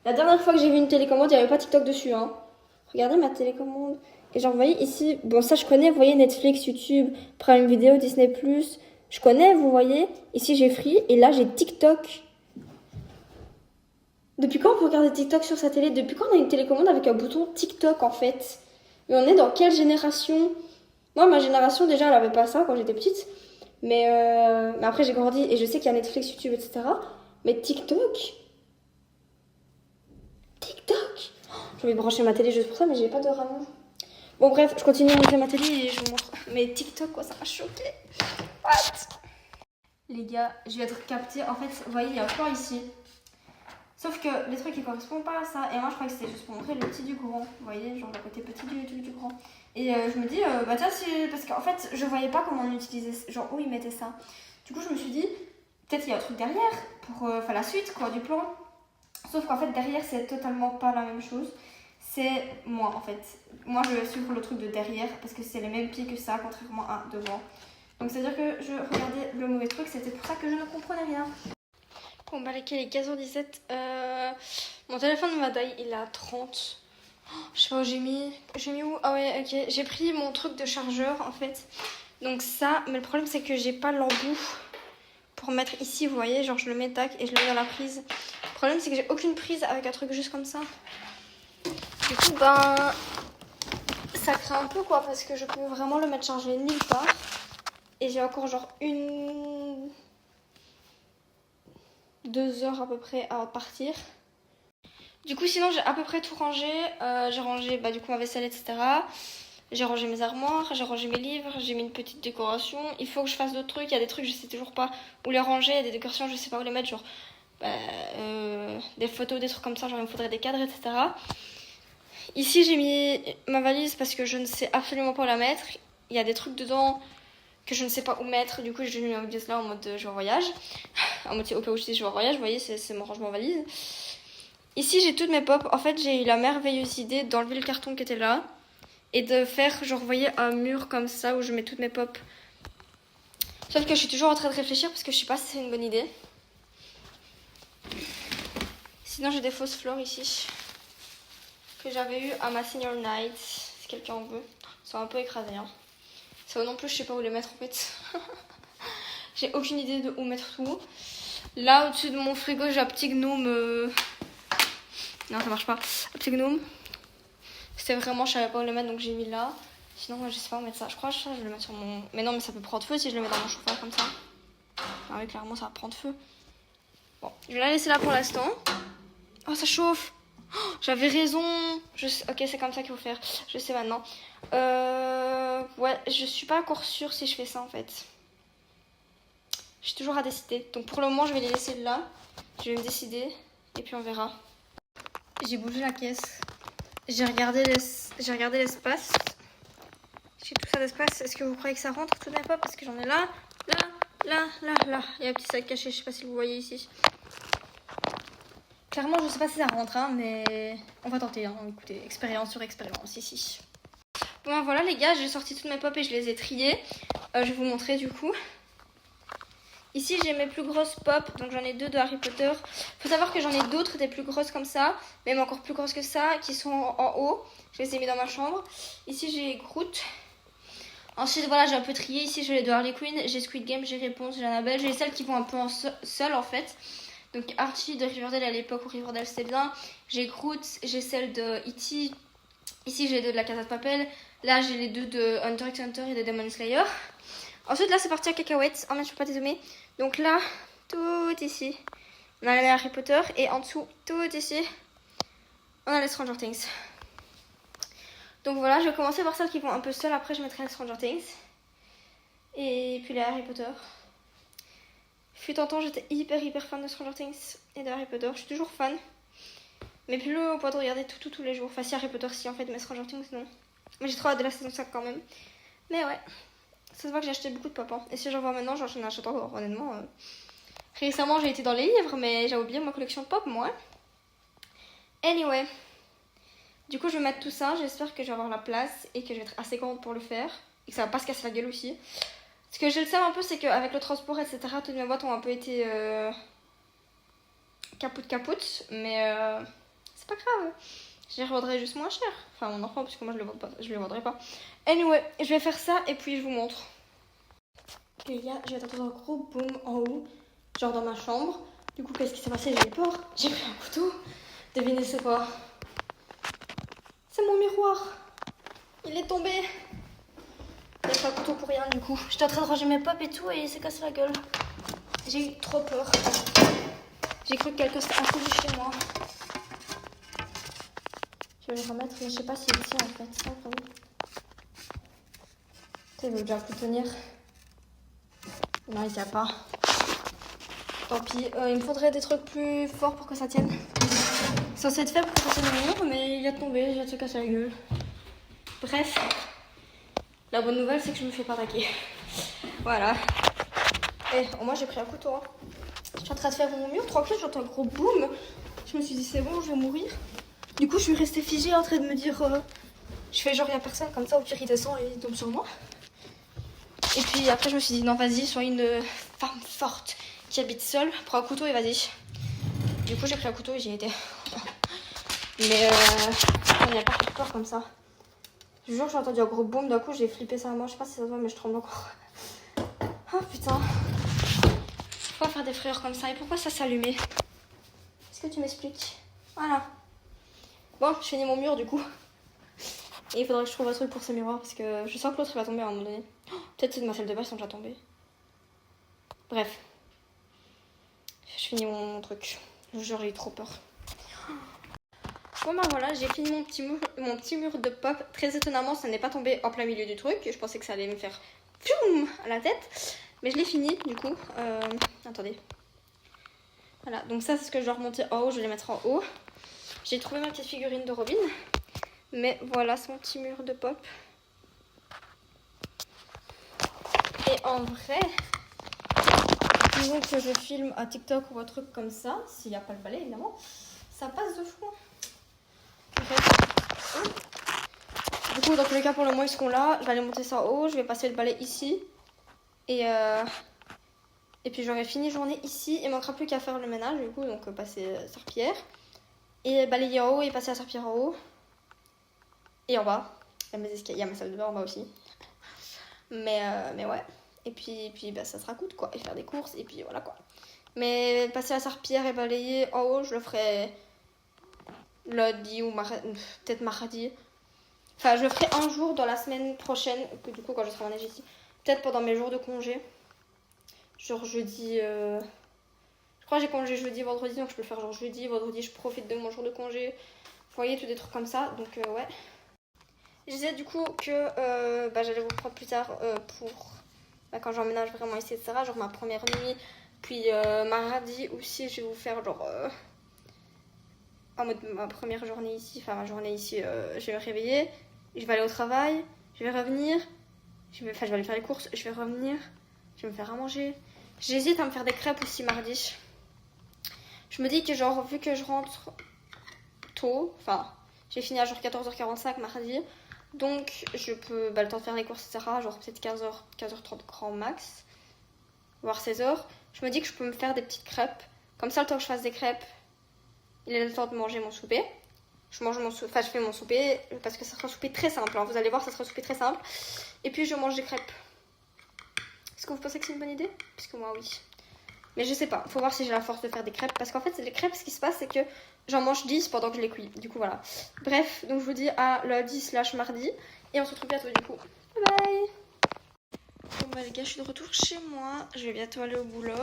la dernière fois que j'ai vu une télécommande, il n'y avait pas TikTok dessus, hein. Regardez ma télécommande. Et genre, vous voyez ici, bon ça je connais, vous voyez Netflix, YouTube, Prime Video, Disney+. Je connais, vous voyez. Ici j'ai Free et là j'ai TikTok. Depuis quand on peut regarder TikTok sur sa télé? Depuis quand on a une télécommande avec un bouton TikTok en fait? Mais on est dans quelle génération? Moi, ma génération, déjà, elle avait pas ça quand j'étais petite. Mais après, j'ai grandi et je sais qu'il y a Netflix, YouTube, etc. Mais TikTok? TikTok? J'ai envie de brancher ma télé juste pour ça, mais j'ai pas de RAM. Bon, bref, je continue à montrer ma télé et je vous montre. Mais TikTok, quoi, ça m'a choqué. What? Les gars, je vais être captée. En fait, vous voyez, il y a quoi ici? Sauf que les trucs, ils correspondent pas à ça. Et moi, je crois que c'était juste pour montrer le petit du grand. Vous voyez, genre le côté petit du grand. Et je me dis, bah tiens, parce qu'en fait, je voyais pas comment on utilisait, genre où ils mettaient ça. Du coup, je me suis dit, peut-être il y a un truc derrière pour la suite, quoi, du plan. Sauf qu'en fait, derrière, c'est totalement pas la même chose. C'est moi, en fait. Moi, je vais suivre le truc de derrière parce que c'est les mêmes pieds que ça, contrairement à devant. Donc, c'est-à-dire que je regardais le mauvais truc, c'était pour ça que je ne comprenais rien. Bon, bah, les 15h17. Mon téléphone de Madaï, il est à 30. Je sais pas où j'ai mis. J'ai mis où? Ah ouais, ok. J'ai pris mon truc de chargeur en fait. Donc ça, mais le problème c'est que j'ai pas l'embout pour mettre ici, vous voyez. Genre je le mets tac et je le mets dans la prise. Le problème c'est que j'ai aucune prise avec un truc juste comme ça. Du coup, ben. Ça craint un peu quoi parce que je peux vraiment le mettre chargé nulle part. Et j'ai encore genre 2 heures à peu près à partir. Du coup, sinon, j'ai à peu près tout rangé. J'ai rangé du coup ma vaisselle, etc. J'ai rangé mes armoires, j'ai rangé mes livres, j'ai mis une petite décoration. Il faut que je fasse d'autres trucs. Il y a des trucs, je sais toujours pas où les ranger. Il y a des décorations, je sais pas où les mettre. Genre des photos, des trucs comme ça. Genre, il me faudrait des cadres, etc. Ici, j'ai mis ma valise parce que je ne sais absolument pas où la mettre. Il y a des trucs dedans que je ne sais pas où mettre. Du coup, j'ai mis ma valise là en mode je vais en voyage. En mode au cas où je dis je vais en voyage, vous voyez, c'est mon rangement valise. Ici, j'ai toutes mes pop. En fait, j'ai eu la merveilleuse idée d'enlever le carton qui était là et de faire, genre, vous voyez, un mur comme ça où je mets toutes mes pop. Sauf que je suis toujours en train de réfléchir parce que je sais pas si c'est une bonne idée. Sinon, j'ai des fausses fleurs ici que j'avais eu à ma senior night, si quelqu'un en veut. Ils sont un peu écrasés, hein. Ça non plus, je sais pas où les mettre en fait. J'ai aucune idée de où mettre tout. Là, au-dessus de mon frigo, j'ai un petit gnome. Non, ça marche pas. Un petit gnome. C'était vraiment, je savais pas où le mettre, donc j'ai mis là. Sinon, je sais pas où mettre ça. Je crois que je vais le mettre sur mon. Mais non, mais ça peut prendre feu si je le mets dans mon chauffage comme ça. Ah oui, clairement, ça va prendre feu. Bon, je vais la laisser là pour l'instant. Oh, ça chauffe. Oh, j'avais raison. Ok, c'est comme ça qu'il faut faire. Je sais maintenant. Ouais, je suis pas encore sûre si je fais ça en fait. J'ai toujours à décider. Donc pour le moment, je vais les laisser là. Je vais me décider et puis on verra. J'ai bougé la caisse. J'ai regardé l'espace. J'ai tout ça d'espace. Est-ce que vous croyez que ça rentre tout n'est pas? Parce que j'en ai là, là, Là, il y a un petit sac caché, je sais pas si vous voyez ici. Clairement, je sais pas si ça rentre, hein, mais on va tenter. Hein. Écoutez, expérience sur expérience ici. Bon, voilà les gars, j'ai sorti toutes mes pop et je les ai triées. Je vais vous montrer du coup. Ici, j'ai mes plus grosses pop, donc j'en ai 2 de Harry Potter. Faut savoir que j'en ai d'autres, des plus grosses comme ça, même encore plus grosses que ça, qui sont en haut. Je les ai mis dans ma chambre. Ici, j'ai Groot. Ensuite, voilà, j'ai un peu trié. Ici, j'ai les de Harley Quinn, j'ai Squid Game, j'ai Réponse, j'ai Annabelle. J'ai celles qui vont un peu seul en fait. Donc Archie de Riverdale à l'époque où Riverdale c'était bien. J'ai Groot, j'ai celle de E.T. Ici, j'ai les 2 de la Casa de Papel. Là, j'ai les 2 de Hunter x Hunter et de Demon Slayer. Ensuite, là, c'est parti à cacahuètes. Oh, mais je peux pas dézoomer. Donc là, tout ici, on a les Harry Potter. Et en dessous, tout ici, on a les Stranger Things. Donc voilà, je vais commencer par celles qui vont un peu seules. Après, je mettrai les Stranger Things. Et puis les Harry Potter. Fut un temps, j'étais hyper fan de Stranger Things et de Harry Potter. Je suis toujours fan. Mais plus au point de regarder tous les jours. Enfin, si Harry Potter, si en fait, mais Stranger Things, non. Mais j'ai trop hâte de la saison 5 quand même. Mais ouais. Ça se voit que j'ai acheté beaucoup de pop. Hein. Et si j'en vois maintenant, j'en achète encore, honnêtement. Récemment, j'ai été dans les livres, mais j'ai oublié ma collection de pop, moi. Anyway. Du coup, je vais mettre tout ça. J'espère que je vais avoir la place et que je vais être assez grande pour le faire. Et que ça va pas se casser la gueule aussi. Ce que je le sais un peu, c'est qu'avec le transport, etc., toutes mes boîtes ont un peu été capoute. Mais c'est pas grave. Je les revendrai juste moins cher. Enfin, mon enfant, parce que moi, je le vendrai pas. Anyway, je vais faire ça et puis je vous montre. Ok, les gars, je vais attendre un gros boom en haut. Genre dans ma chambre. Du coup, qu'est-ce qui s'est passé? J'ai eu peur. J'ai pris un couteau. Devinez c'est quoi? C'est mon miroir. Il est tombé. Il n'y a pas un couteau pour rien du coup. J'étais en train de ranger mes pop et tout et il s'est cassé la gueule. J'ai eu trop peur. J'ai cru que quelqu'un s'était introduit chez moi. Je vais le remettre mais je sais pas s'il tient en fait. Ça, vraiment. Il veut déjà plus tenir. Non, il tient pas. Tant pis. Il me faudrait des trucs plus forts pour que ça tienne. C'est censé être faible pour que ça tienne le mur, mais il a tombé, il a se casser la gueule. Bref. La bonne nouvelle, c'est que je me fais pas attaquer. Voilà. Et au moins, j'ai pris un couteau. Hein. Je suis en train de faire mon mur. Tranquille, j'entends un gros boom. Je me suis dit, c'est bon, je vais mourir. Du coup, je suis restée figée en train de me dire... je fais genre, il n'y a personne. Comme ça, au pire, il descend et il tombe sur moi. Et puis après, je me suis dit, non, vas-y, sois une femme forte qui habite seule. Prends un couteau et vas-y. Du coup, j'ai pris un couteau et j'y étais. Mais il n'y a pas de peur comme ça. Je vous jure, j'ai entendu un gros boom. D'un coup, j'ai flippé ça à moi. Je sais pas si ça se voit, mais je tremble encore. Oh putain. Pourquoi faire des frayeurs comme ça? Et pourquoi ça s'allumait? Est-ce que tu m'expliques? Voilà. Bon, je finis mon mur du coup. Et il faudrait que je trouve un truc pour ce miroir parce que je sens que l'autre il va tomber à un moment donné. Oh, peut-être c'est de ma salle de bain, ils sont déjà tombés. Bref. Je finis mon truc. Je vous jure, j'ai eu trop peur. Bon bah voilà, j'ai fini mon petit mur de pop. Très étonnamment, ça n'est pas tombé en plein milieu du truc. Je pensais que ça allait me faire pioum à la tête. Mais je l'ai fini du coup. Attendez. Voilà, donc ça c'est ce que je dois remonter en haut. Je vais les mettre en haut. J'ai trouvé ma petite figurine de Robin. Mais voilà, c'est mon petit mur de pop. Et en vrai, disons que je filme à TikTok ou un truc comme ça, s'il n'y a pas le balai évidemment, ça passe de fou. Du coup, dans tous les cas, pour le moment, ils seront là. Je vais aller monter ça en haut. Je vais passer le balai ici. Et puis, j'aurai fini journée ici. Il ne manquera plus qu'à faire le ménage, du coup. Donc, passer serpillière. Et balayer en haut et passer la serpillière en haut. Et en bas. Il y a ma salle de bain en bas aussi. Mais ouais. Et puis bah, ça sera cool, quoi. Et faire des courses. Et puis, voilà, quoi. Mais passer la serpillière et balayer en haut, je le ferai lundi ou peut-être mardi. Enfin, je le ferai un jour dans la semaine prochaine, que du coup, quand je serai en neige ici. Peut-être pendant mes jours de congé. Genre jeudi... Je crois que j'ai congé jeudi, vendredi, donc je peux le faire genre jeudi, vendredi, je profite de mon jour de congé. Vous voyez, tous des trucs comme ça, donc ouais. Je disais du coup que j'allais vous prendre plus tard pour... quand j'emménage vraiment ici, etc. Genre ma première nuit, puis mardi aussi, je vais vous faire genre... en mode ma première journée ici, enfin ma journée ici, je vais me réveiller, je vais aller au travail, je vais revenir, je vais aller faire les courses, je vais revenir, je vais me faire à manger, J'hésite à me faire des crêpes aussi mardi. Je me dis que genre vu que je rentre tôt, enfin j'ai fini à genre 14h45 mardi, donc je peux le temps de faire les courses etc, genre peut-être 15h30 grand max, voire 16h. Je me dis que je peux me faire des petites crêpes, comme ça le temps que je fasse des crêpes, il est le temps de manger mon souper. Je fais mon souper parce que ça sera un souper très simple, hein. Vous allez voir, ça sera un souper très simple. Et puis je mange des crêpes. Est-ce que vous pensez que c'est une bonne idée? Parce que moi oui. Mais je sais pas, faut voir si j'ai la force de faire des crêpes. Parce qu'en fait, les crêpes, ce qui se passe, c'est que j'en mange 10 pendant que je les cuis. Du coup, voilà. Bref, donc je vous dis à lundi/mardi. Et on se retrouve bientôt, du coup. Bye bye. Bon bah les gars, je suis de retour chez moi. Je vais bientôt aller au boulot.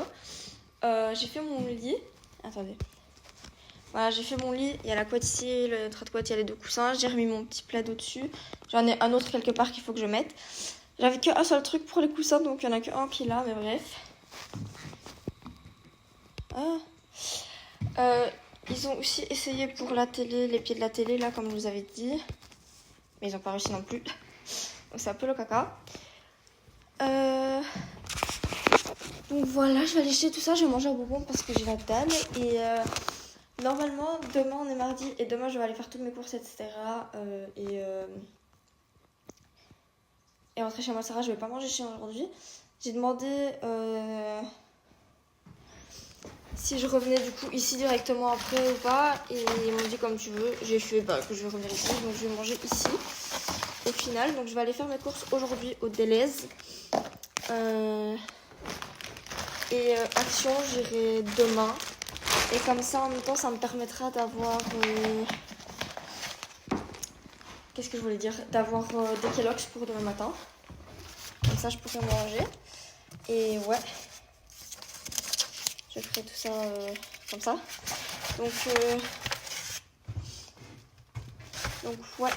J'ai fait mon lit. Attendez. Voilà, j'ai fait mon lit. Il y a la couette ici, le trait de couette, il y a les 2 coussins. J'ai remis mon petit plaid au-dessus. J'en ai un autre quelque part qu'il faut que je mette. J'avais qu'un seul truc pour les coussins, donc il n'y en a qu'un qui est là, mais bref. Ils ont aussi essayé pour la télé, les pieds de la télé, là, comme je vous avais dit. Mais ils n'ont pas réussi non plus. Donc c'est un peu le caca. Donc voilà, je vais aller jeter tout ça. Je vais manger un bonbon parce que j'ai la dalle. Et normalement, demain on est mardi. Et demain je vais aller faire toutes mes courses, etc. Et rentrer chez moi, Sarah. Je vais pas manger chez moi aujourd'hui. J'ai demandé si je revenais du coup ici directement après ou pas. Et ils m'ont dit comme tu veux. J'ai fait que je vais revenir ici. Donc je vais manger ici au final. Donc je vais aller faire mes courses aujourd'hui au Deleuze. Action, j'irai demain. Et comme ça, en même temps, ça me permettra d'avoir... qu'est-ce que je voulais dire? D'avoir des Kellogg's pour demain matin. Comme ça, je pourrai manger. Et ouais. Je ferai tout ça comme ça. Donc ouais.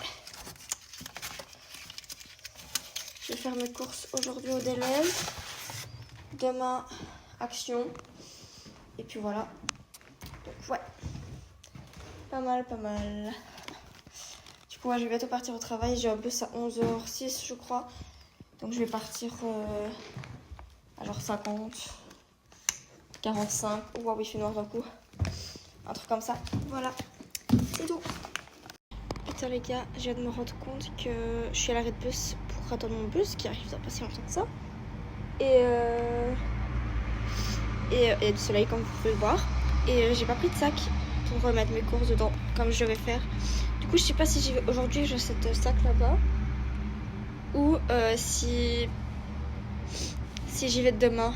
Je vais faire mes courses aujourd'hui au Deleuze. Demain, action. Et puis voilà. Donc ouais. Pas mal. Du coup, ouais, je vais bientôt partir au travail. J'ai un bus à 11h06, je crois. Donc je vais partir à genre 50, 45. Waouh, il fait noir d'un coup. Un truc comme ça. Voilà. C'est tout. Putain les gars, je viens de me rendre compte que je suis à l'arrêt de bus pour attendre mon bus qui arrive dans pas si longtemps que ça. Et du soleil comme vous pouvez le voir. Et j'ai pas pris de sac pour remettre mes courses dedans comme je vais faire. Du coup je sais pas si j'y vais aujourd'hui, j'ai cette sac là-bas. Ou si j'y vais demain.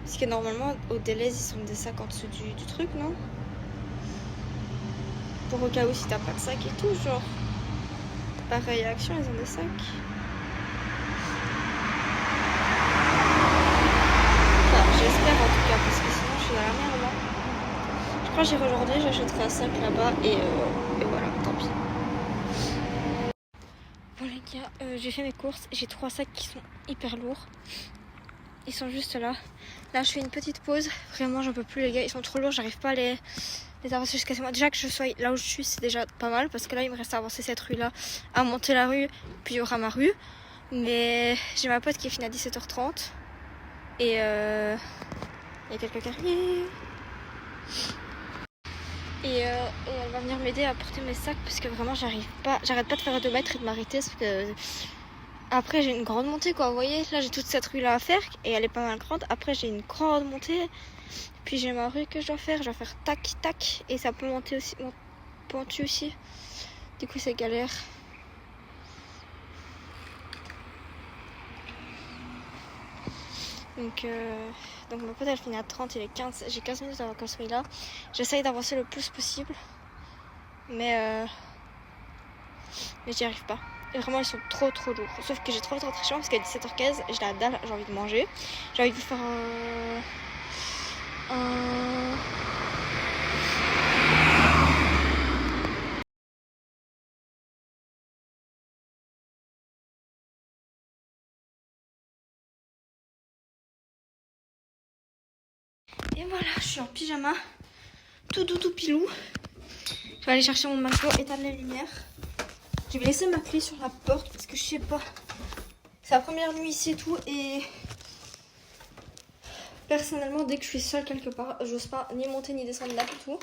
Parce que normalement au Deleuze ils sont des sacs en dessous du truc, non? Pour au cas où si t'as pas de sac et tout, genre. Pareil à Action, ils ont des sacs. Enfin, j'espère en tout cas, parce que sinon je suis dans la merde là. Je crois que j'irai aujourd'hui, j'achèterai un sac là-bas et voilà, tant pis. Bon les gars, j'ai fait mes courses, j'ai 3 sacs qui sont hyper lourds. Ils sont juste là. Là je fais une petite pause, vraiment j'en peux plus les gars, ils sont trop lourds, j'arrive pas à les avancer jusqu'à chez moi. Déjà que je sois là où je suis, c'est déjà pas mal parce que là il me reste à avancer cette rue là, à monter la rue, puis il y aura ma rue. Mais j'ai ma pote qui est finie à 17h30 et il y a quelqu'un qui arrive. Et elle va venir m'aider à porter mes sacs parce que vraiment j'arrête pas de faire 2 mètres et de m'arrêter parce que après j'ai une grande montée quoi, vous voyez, là j'ai toute cette rue là à faire et elle est pas mal grande. Après j'ai une grande montée, puis j'ai ma rue que je dois faire tac tac et ça peut monter aussi, pentu aussi. Du coup c'est galère. Donc ma pote elle finit à 30, il est 15, j'ai 15 minutes avant qu'elle soit là. J'essaye d'avancer le plus possible, mais j'y arrive pas. Et vraiment ils sont trop lourds. Sauf que j'ai trop envie de rentrer chez moi parce qu'à 17h15 j'ai la dalle, j'ai envie de manger. J'ai envie de faire Et voilà, je suis en pyjama, tout pilou. Je vais aller chercher mon McDo, éteindre les lumières. Je vais laisser ma clé sur la porte parce que je sais pas C'est la première nuit ici et tout. Et personnellement, dès que je suis seule quelque part, j'ose pas ni monter ni descendre là du tout.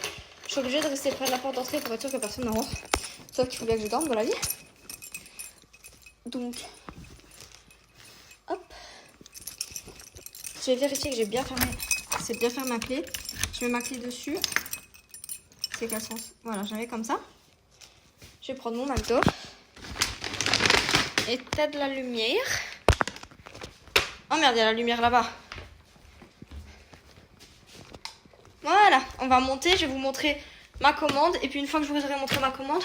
Je suis obligée de rester près de la porte d'entrée pour être sûre que personne ne rentre. Sauf qu'il faut bien que je dorme dans la vie. Donc, hop. Je vais vérifier que j'ai bien fermé. C'est bien fermé ma clé. Je mets ma clé dessus. C'est quel sens? Voilà, j'avais comme ça. Je vais prendre mon McDo. Et t'as de la lumière. Oh merde, il y a la lumière là-bas. Voilà, on va monter. Je vais vous montrer ma commande. Et puis une fois que je vous aurai montré ma commande,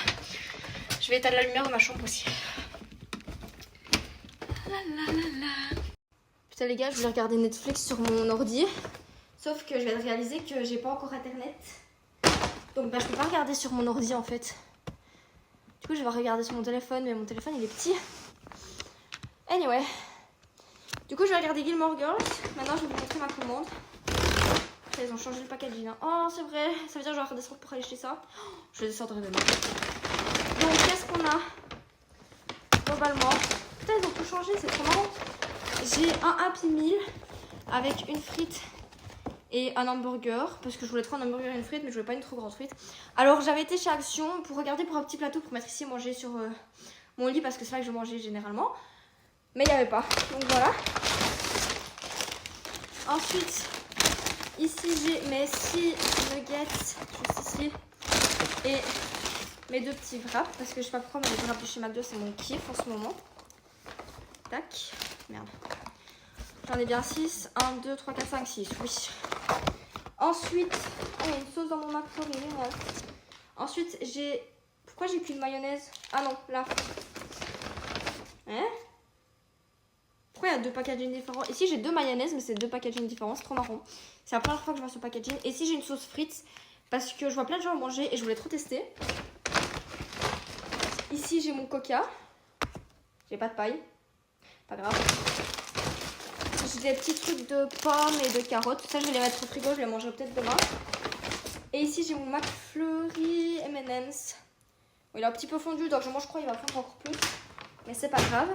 je vais éteindre la lumière dans ma chambre aussi. Putain les gars, je voulais regarder Netflix sur mon ordi. Sauf que je viens de réaliser que j'ai pas encore internet. Donc bah, je peux pas regarder sur mon ordi en fait. Du coup je vais regarder sur mon téléphone, mais mon téléphone il est petit. Anyway. Du coup je vais regarder Gilmore Girls. Maintenant je vais vous montrer ma commande. Après, ils ont changé le packaging. Hein. Oh c'est vrai, ça veut dire que je vais redescendre pour aller acheter ça. Je descendrai demain. Donc qu'est-ce qu'on a globalement? Putain ils ont tout changé, c'est trop marrant. J'ai un Happy Meal avec une frite et un hamburger, parce que je voulais trop un hamburger et une frite, mais je voulais pas une trop grande frite. Alors j'avais été chez Action pour regarder pour un petit plateau pour mettre ici et manger sur mon lit, parce que c'est là que je mangeais généralement. Mais il n'y avait pas, donc voilà. Ensuite, ici j'ai mes 6 nuggets, juste ici, et mes 2 petits wraps, parce que je sais pas pourquoi, mais les wraps de chez McDo c'est mon kiff en ce moment. Tac, merde. J'en ai bien 6, 1, 2, 3, 4, 5, 6, oui. Ensuite, oh, il y a une sauce dans mon macaroni, génial. Ensuite, j'ai... Pourquoi j'ai qu'une mayonnaise? Ah non, là. Hein? Pourquoi il y a 2 packaging différents? Ici, j'ai 2 mayonnaises, mais c'est 2 packaging différents, c'est trop marrant. C'est la première fois que je vois ce packaging. Et ici, j'ai une sauce frites, parce que je vois plein de gens en manger et je voulais trop tester. Ici, j'ai mon coca. J'ai pas de paille. Pas grave. J'ai des petits trucs de pommes et de carottes. Ça, je vais les mettre au frigo. Je les mangerai peut-être demain. Et ici, j'ai mon McFlurry M&M's. Bon, il est un petit peu fondu, donc je crois qu'il va fondre encore plus. Mais c'est pas grave.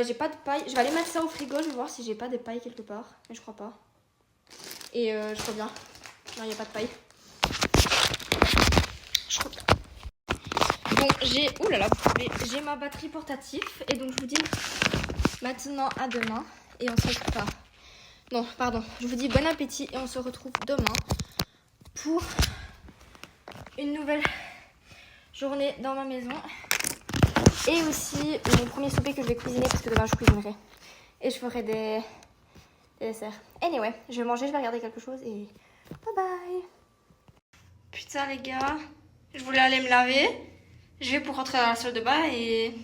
J'ai pas de paille. Je vais aller mettre ça au frigo. Je vais voir si j'ai pas des pailles quelque part. Mais je crois pas. Et je crois bien. Non, il n'y a pas de paille. Je crois bien. Donc, j'ai... Ouh là là, j'ai ma batterie portative. Et donc, je vous dis maintenant à demain. Et on se retrouve pas. Non, pardon. Je vous dis bon appétit et on se retrouve demain pour une nouvelle journée dans ma maison. Et aussi mon premier souper que je vais cuisiner parce que demain je cuisinerai. Et je ferai des desserts. Anyway, je vais manger, je vais regarder quelque chose et bye bye. Putain les gars, je voulais aller me laver. Je vais pour rentrer dans la salle de bain et...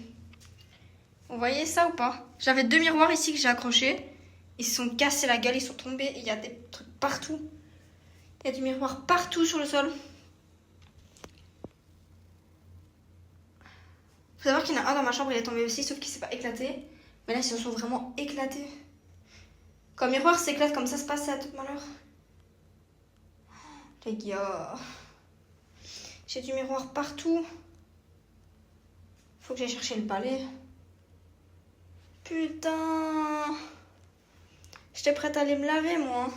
Vous voyez ça ou pas? J'avais 2 miroirs ici que j'ai accrochés. Ils se sont cassés la gueule, ils sont tombés. Il y a des trucs partout. Il y a du miroir partout sur le sol. Faut savoir qu'il y en a un dans ma chambre, il est tombé aussi, sauf qu'il s'est pas éclaté. Mais là, ils se sont vraiment éclatés. Quand le miroir s'éclate comme ça, se passe à tout malheur. Les gars. J'ai du miroir partout. Faut que j'aille chercher le balai. Putain. J'étais prête à aller me laver, moi.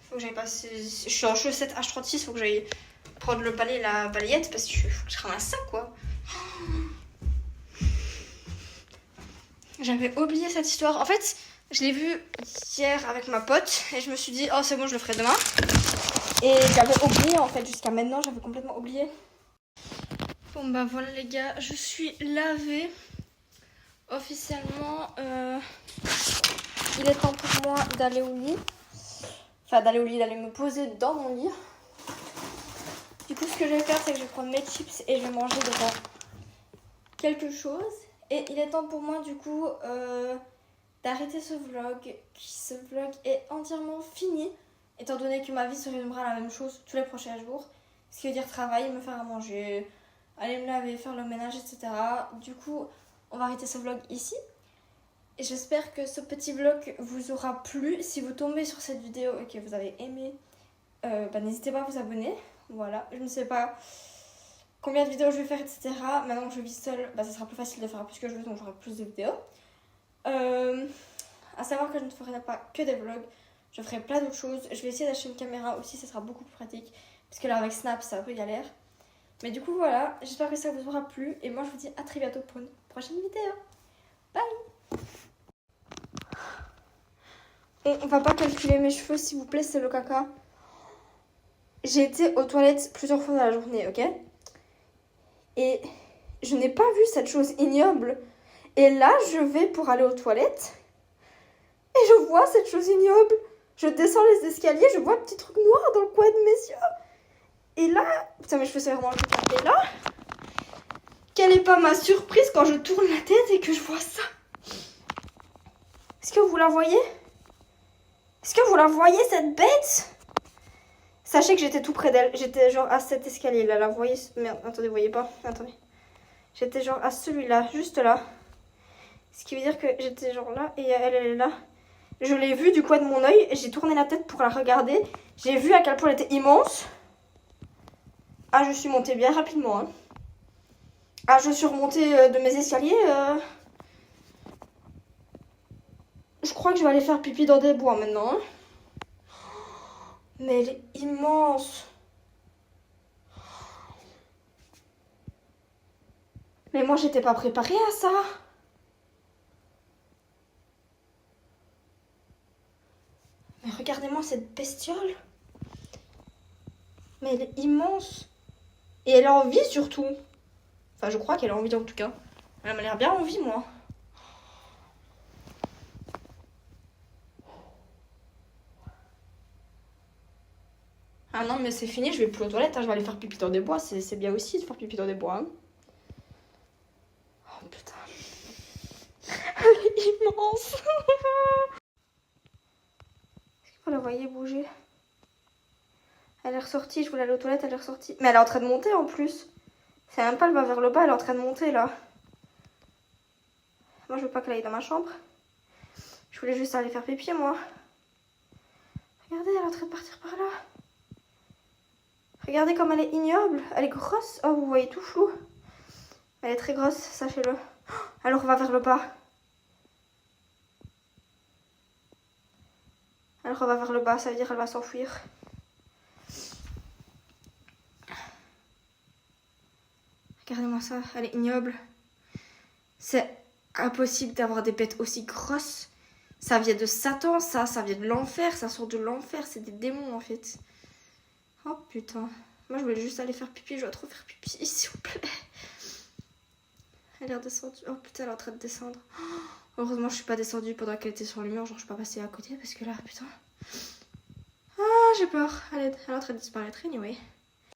Faut que j'aille passer... Je suis en chaussette H36, faut que j'aille prendre le balai et la balayette parce que faut que je ramasse ça, quoi. J'avais oublié cette histoire. En fait, je l'ai vue hier avec ma pote et je me suis dit, oh, c'est bon, je le ferai demain. Et j'avais oublié, en fait, jusqu'à maintenant, j'avais complètement oublié. Bon, bah voilà, les gars, je suis lavée. Officiellement, il est temps pour moi d'aller au lit. Enfin, d'aller au lit, d'aller me poser dans mon lit. Du coup, ce que je vais faire, c'est que je vais prendre mes chips et je vais manger devant quelque chose. Et il est temps pour moi, du coup, d'arrêter ce vlog. Ce vlog est entièrement fini, étant donné que ma vie se résumera à la même chose tous les prochains jours. Ce qui veut dire travailler, me faire à manger, aller me laver, faire le ménage, etc. Du coup, on va arrêter ce vlog ici. Et j'espère que ce petit vlog vous aura plu. Si vous tombez sur cette vidéo et que vous avez aimé, n'hésitez pas à vous abonner. Voilà, je ne sais pas combien de vidéos je vais faire, etc. Maintenant que je vis seule, bah, ça sera plus facile de faire plus que je veux, donc j'aurai plus de vidéos. À savoir que je ne ferai pas que des vlogs, je ferai plein d'autres choses. Je vais essayer d'acheter une caméra aussi, ça sera beaucoup plus pratique. Parce que là avec Snap c'est un peu galère. Mais du coup voilà, j'espère que ça vous aura plu. Et moi je vous dis à très bientôt pour une prochaine vidéo. Bye. On va pas calculer mes cheveux s'il vous plaît, c'est le caca. J'ai été aux toilettes plusieurs fois dans la journée, ok? Et je n'ai pas vu cette chose ignoble. Et là je vais pour aller aux toilettes. Et je vois cette chose ignoble. Je descends les escaliers, je vois un petit truc noir dans le coin de mes yeux. Et là, putain mais je faisais vraiment le caca. Et là, quelle est pas ma surprise quand je tourne la tête et que je vois ça? Est-ce que vous la voyez? Est-ce que vous la voyez cette bête? Sachez que j'étais tout près d'elle. J'étais genre à cet escalier là. Vous voyez? Merde, attendez, vous voyez pas? Attendez. J'étais genre à celui-là, juste là. Ce qui veut dire que j'étais genre là et elle est là. Je l'ai vue du coin de mon œil. J'ai tourné la tête pour la regarder. J'ai vu à quel point elle était immense. Ah, je suis montée bien rapidement. Hein. Ah, je suis remontée de mes escaliers. Je crois que je vais aller faire pipi dans des bois maintenant. Hein. Mais elle est immense. Mais moi, j'étais pas préparée à ça. Mais regardez-moi cette bestiole. Mais elle est immense. Et elle a envie surtout. Enfin, je crois qu'elle a envie en tout cas. Elle m'a l'air bien en vie, moi. Ah non, mais c'est fini, je vais plus aux toilettes. Hein. Je vais aller faire pipi dans des bois. C'est bien aussi de faire pipi dans des bois. Hein. Oh putain. Elle est immense. Est-ce que vous la voyez bouger? Elle est ressortie, je voulais aller aux toilettes, elle est ressortie. Mais elle est en train de monter en plus. C'est même pas elle va vers le bas, elle est en train de monter là. Moi je veux pas qu'elle aille dans ma chambre. Je voulais juste aller faire pipi moi. Regardez, elle est en train de partir par là. Regardez comme elle est ignoble. Elle est grosse. Oh, vous voyez tout flou. Elle est très grosse, sachez-le. Alors on va vers le bas. Alors on va vers le bas, ça veut dire qu'elle va s'enfuir. Regardez-moi ça, elle est ignoble. C'est impossible d'avoir des bêtes aussi grosses. Ça vient de Satan, ça vient de l'enfer, ça sort de l'enfer, c'est des démons en fait. Oh putain. Moi je voulais juste aller faire pipi, je dois trop faire pipi, s'il vous plaît. Elle est redescendue. Oh putain, elle est en train de descendre. Oh, heureusement je suis pas descendue pendant qu'elle était sur le mur, genre je suis pas passée à côté parce que là, putain. Ah, j'ai peur. Elle est en train de disparaître anyway.